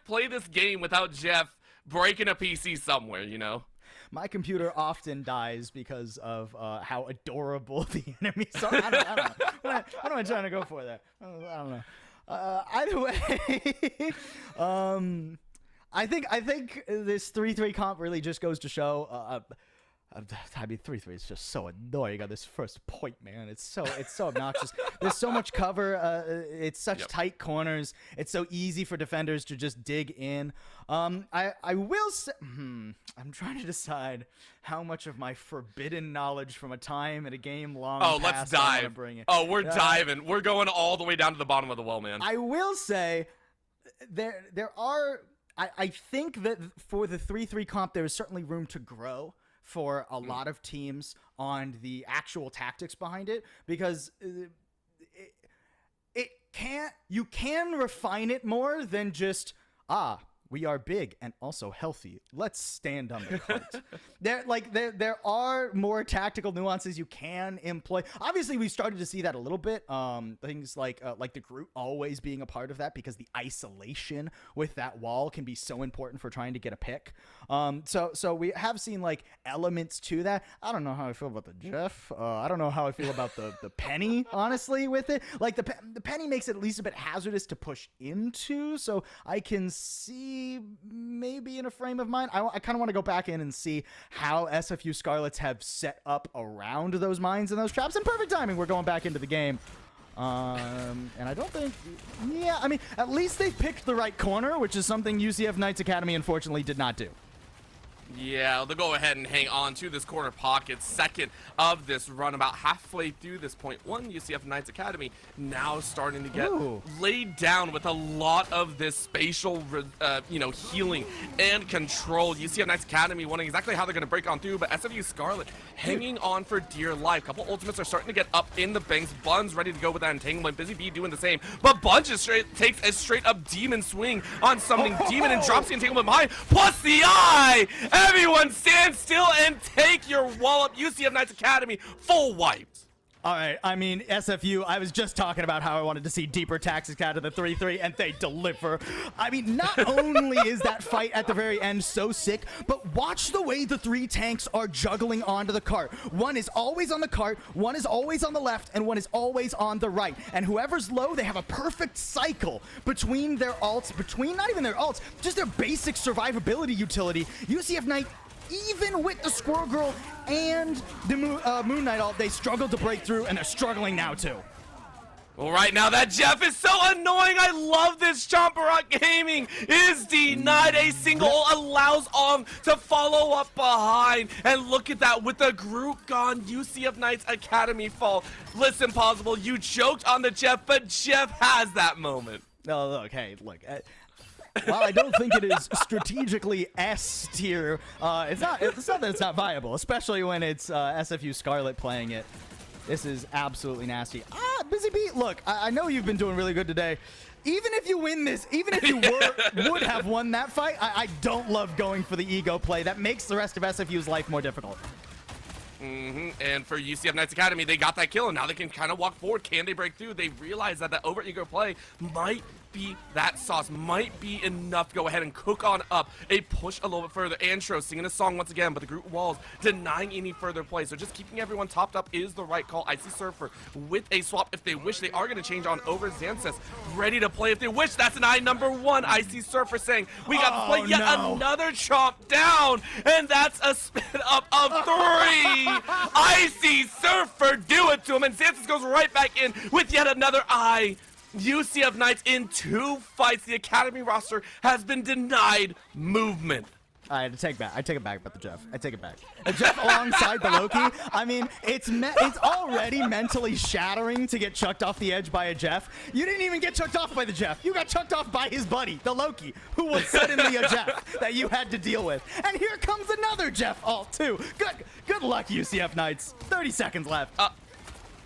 play this game without Jeff breaking a PC somewhere, you know? My computer often dies because of how adorable the enemies are. I don't know. What am I trying to go for there? I don't know. Either way, I think this 3-3 comp really just goes to show. I mean, 3-3 is just so annoying on this first point, man. It's so obnoxious. There's so much cover. It's such tight corners. It's so easy for defenders to just dig in. I will say, I'm trying to decide how much of my forbidden knowledge from a time in a game long past let's dive. I bring it. Oh, we're diving. We're going all the way down to the bottom of the well, man. I will say there are. I think that for the 3-3 comp, there is certainly room to grow for a lot of teams on the actual tactics behind it, because you can refine it more than just we are big and also healthy. Let's stand on the cart. There are more tactical nuances you can employ. Obviously, we started to see that a little bit. Things like the Groot always being a part of that, because the isolation with that wall can be so important for trying to get a pick. So we have seen like elements to that. I don't know how I feel about the Jeff. I don't know how I feel about the Penny, honestly, with it. Like the Penny makes it at least a bit hazardous to push into, so I can see maybe in a frame of mind. I kind of want to go back in and see how SFU Scarlets have set up around those mines and those traps. In perfect timing, we're going back into the game. And I don't think, I mean, at least they picked the right corner, which is something UCF Knights Academy unfortunately did not do. Yeah, they'll go ahead and hang on to this corner pocket. Second of this run, about halfway through this point one, UCF Knights Academy now starting to get laid down with a lot of this spatial, healing and control. UCF Knights Academy wondering exactly how they're going to break on through, but SFU Scarlet hanging on for dear life. Couple ultimates are starting to get up in the banks. Bun's ready to go with that entanglement. Busy Bee doing the same, but Bun just takes a straight up demon swing on summoning demon and drops the entanglement behind, plus the eye. Everyone stand still and take your wallop. UCF Knights Academy full wiped. All right, I mean, SFU, I was just talking about how I wanted to see deeper tactics out of the 3-3, and they deliver. I mean, not only is that fight at the very end so sick, but watch the way the 3 tanks are juggling onto the cart. One is always on the cart, one is always on the left, and one is always on the right. And whoever's low, they have a perfect cycle between their alts, not even their alts, just their basic survivability utility. UCF Knight, even with the Squirrel Girl and the Moon Knight ult, they struggled to break through, and they're struggling now too. Well, right now that Jeff is so annoying. I love this. Chomperot Gaming is denied. A single ult allows to follow up behind. And look at that, with the group gone, UCF Knights Academy fall. Listen, Paulsible, you joked on the Jeff, but Jeff has that moment. No, look, hey, look. While I don't think it is strategically S tier, it's not that it's not viable, especially when it's SFU Scarlet playing it. This is absolutely nasty. Busy Beat, look, I know you've been doing really good today. Even if you win this, even if you would have won that fight, I don't love going for the ego play. That makes the rest of SFU's life more difficult. And for UCF Knights Academy, they got that kill, and now they can kind of walk forward. Can they break through? They realize that over ego play might be that sauce, might be enough to go ahead and cook on up a push a little bit further. Antro singing a song once again, but the group walls denying any further play. So just keeping everyone topped up is the right call. Icy Surfer with a swap if they wish. They are going to change on over. Xanthus ready to play if they wish. That's an eye number 1. Icy Surfer saying, we got to play yet another chomp down, and that's a spin up of 3. Icy Surfer do it to him, and Xanthus goes right back in with yet another eye. UCF Knights in 2 fights. The Academy roster has been denied movement. I take it back about the Jeff. I take it back. Jeff alongside the Loki. I mean, it's already mentally shattering to get chucked off the edge by a Jeff. You didn't even get chucked off by the Jeff. You got chucked off by his buddy, the Loki, who was suddenly a Jeff that you had to deal with. And here comes another Jeff ult too. Good luck, UCF Knights. 30 seconds left.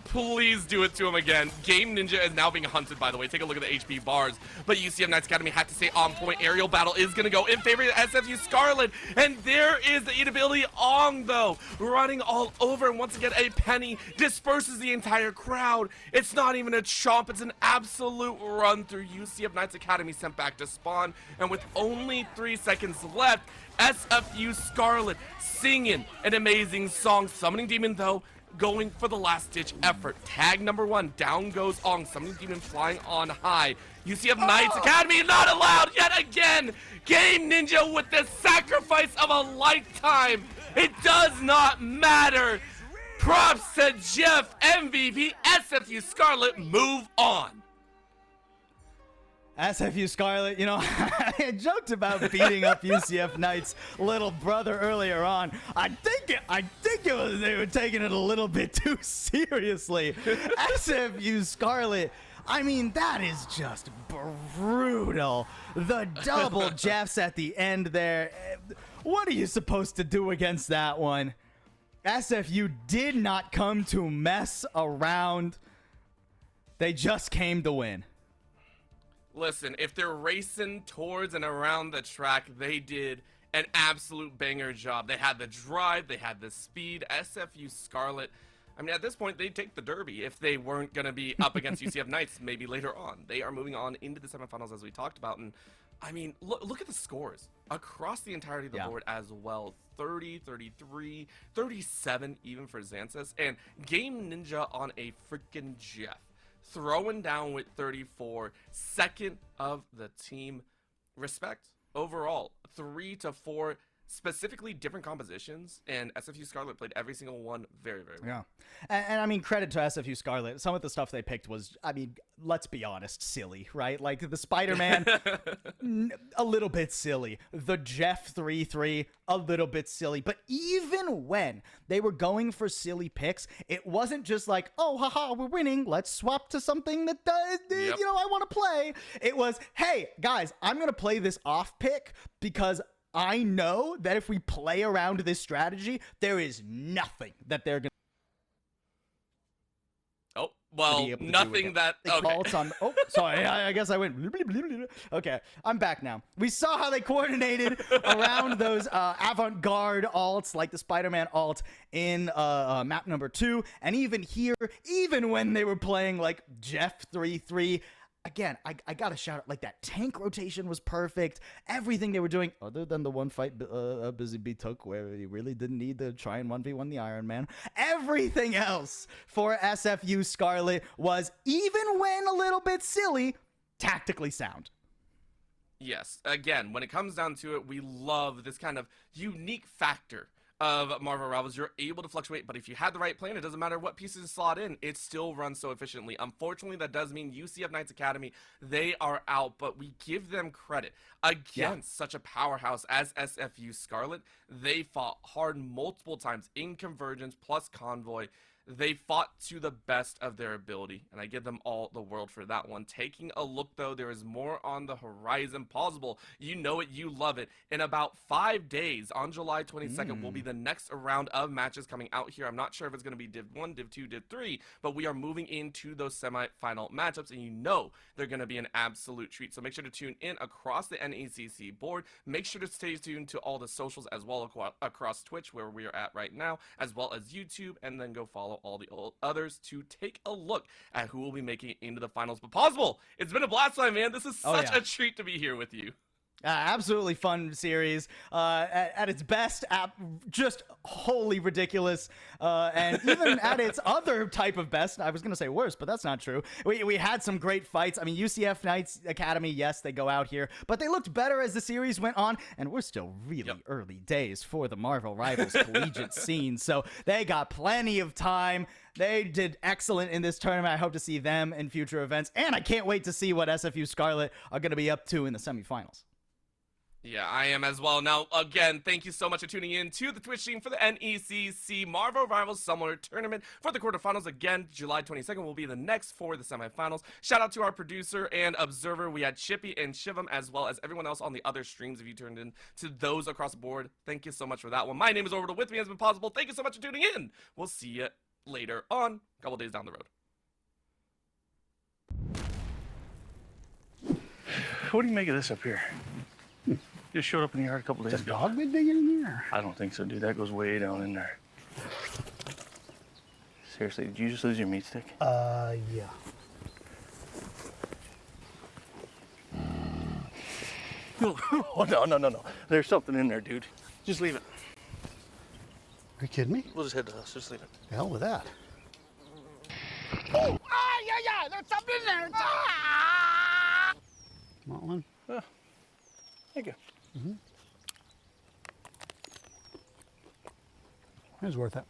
Please do it to him again. Game Ninja is now being hunted, by the way. Take a look at the HP bars. But UCF Knights Academy had to stay on point. Aerial battle is going to go in favor of SFU Scarlet. And there is the inability Ong, though, running all over. And once again, a penny disperses the entire crowd. It's not even a chomp. It's an absolute run through. UCF Knights Academy sent back to spawn. And with only 3 seconds left, SFU Scarlet singing an amazing song. Summoning Demon, though, going for the last-ditch effort. Tag number 1, down goes Ong. Summoning Demon flying on high. UCF Knights Academy not allowed yet again. Game Ninja with the sacrifice of a lifetime. It does not matter. Props to Jeff, MVP, SFU Scarlet, move on. SFU Scarlet, you know, I joked about beating up UCF Knights' little brother earlier on. I think it was they were taking it a little bit too seriously. SFU Scarlet, I mean, that is just brutal. The double Jeffs at the end there. What are you supposed to do against that one? SFU did not come to mess around. They just came to win. Listen, if they're racing towards and around the track, they did an absolute banger job. They had the drive, they had the speed. SFU Scarlet, I mean, at this point, they'd take the derby if they weren't going to be up against UCF Knights maybe later on. They are moving on into the semifinals, as we talked about. And, I mean, look at the scores across the entirety of the board as well. 30, 33, 37 even for Xanthus. And Game Ninja on a freaking Jeff. Throwing down with 34, second of the team. Respect overall. 3 to 4 specifically different compositions, and SFU Scarlet played every single one very, very well. Yeah. And I mean, credit to SFU Scarlet. Some of the stuff they picked was, I mean, let's be honest, silly, right? Like the Spider-Man, a little bit silly. The Jeff 3-3, a little bit silly. But even when they were going for silly picks, it wasn't just like, oh, haha, we're winning. Let's swap to something that, you know, I want to play. It was, hey, guys, I'm going to play this off pick because I know that if we play around this strategy, there is nothing that they're going to. Oh, well, nothing that. Okay. Oh, sorry. I guess I went. Okay, I'm back now. We saw how they coordinated around those avant-garde alts, like the Spider-Man alt in map number 2. And even here, even when they were playing like Jeff 3-3, again, I gotta shout out, like, that tank rotation was perfect. Everything they were doing, other than the one fight Busy Bee took where he really didn't need to try and 1v1 the Iron Man. Everything else for SFU Scarlet was, even when a little bit silly, tactically sound. Yes, again, when it comes down to it, we love this kind of unique factor of Marvel Rivals. You're able to fluctuate, but if you had the right plan, it doesn't matter what pieces slot in, it still runs so efficiently. Unfortunately, that does mean UCF Knights Academy, they are out, but we give them credit. Against such a powerhouse as SFU Scarlet, they fought hard multiple times in Convergence plus Convoy. They fought to the best of their ability, and I give them all the world for that one. Taking a look, though, there is more on the horizon. Paulsible, you know it, you love it. In about 5 days, on July 22nd, will be the next round of matches coming out here. I'm not sure if it's going to be Div 1, Div 2, Div 3, but we are moving into those semi-final matchups, and you know they're going to be an absolute treat. So make sure to tune in across the NECC board. Make sure to stay tuned to all the socials as well across Twitch, where we are at right now, as well as YouTube, and then go follow all the others to take a look at who will be making it into the finals. But Paulsible, it's been a blast, my man. This is such a treat to be here with you. Absolutely fun series. At its best, just wholly ridiculous. And even at its other type of best, I was going to say worse, but that's not true. We had some great fights. I mean, UCF Knights Academy, yes, they go out here, but they looked better as the series went on, and we're still really early days for the Marvel Rivals collegiate scene, so they got plenty of time. They did excellent in this tournament. I hope to see them in future events, and I can't wait to see what SFU Scarlet are going to be up to in the semifinals. Yeah, I am as well. Now, again, thank you so much for tuning in to the Twitch stream for the NECC Marvel Rivals Summer Tournament for the quarterfinals. Again, July 22nd will be the next for the semifinals. Shout out to our producer and observer. We had Chippy and Shivam, as well as everyone else on the other streams if you turned in to those across the board. Thank you so much for that one. My name is Orbital. With me has been Paulsible. Thank you so much for tuning in. We'll see you later on, a couple days down the road. What do you make of this up here? Just showed up in the yard a couple days Has a ago. dog been digging in there? I don't think so, dude. That goes way down in there. Seriously, did you just lose your meat stick? Yeah. Oh, no. There's something in there, dude. Just leave it. Are you kidding me? We'll just head to the house. Just leave it. The hell with that. Oh, yeah, there's something in there. Ah! Want one? Thank you. It was worth it.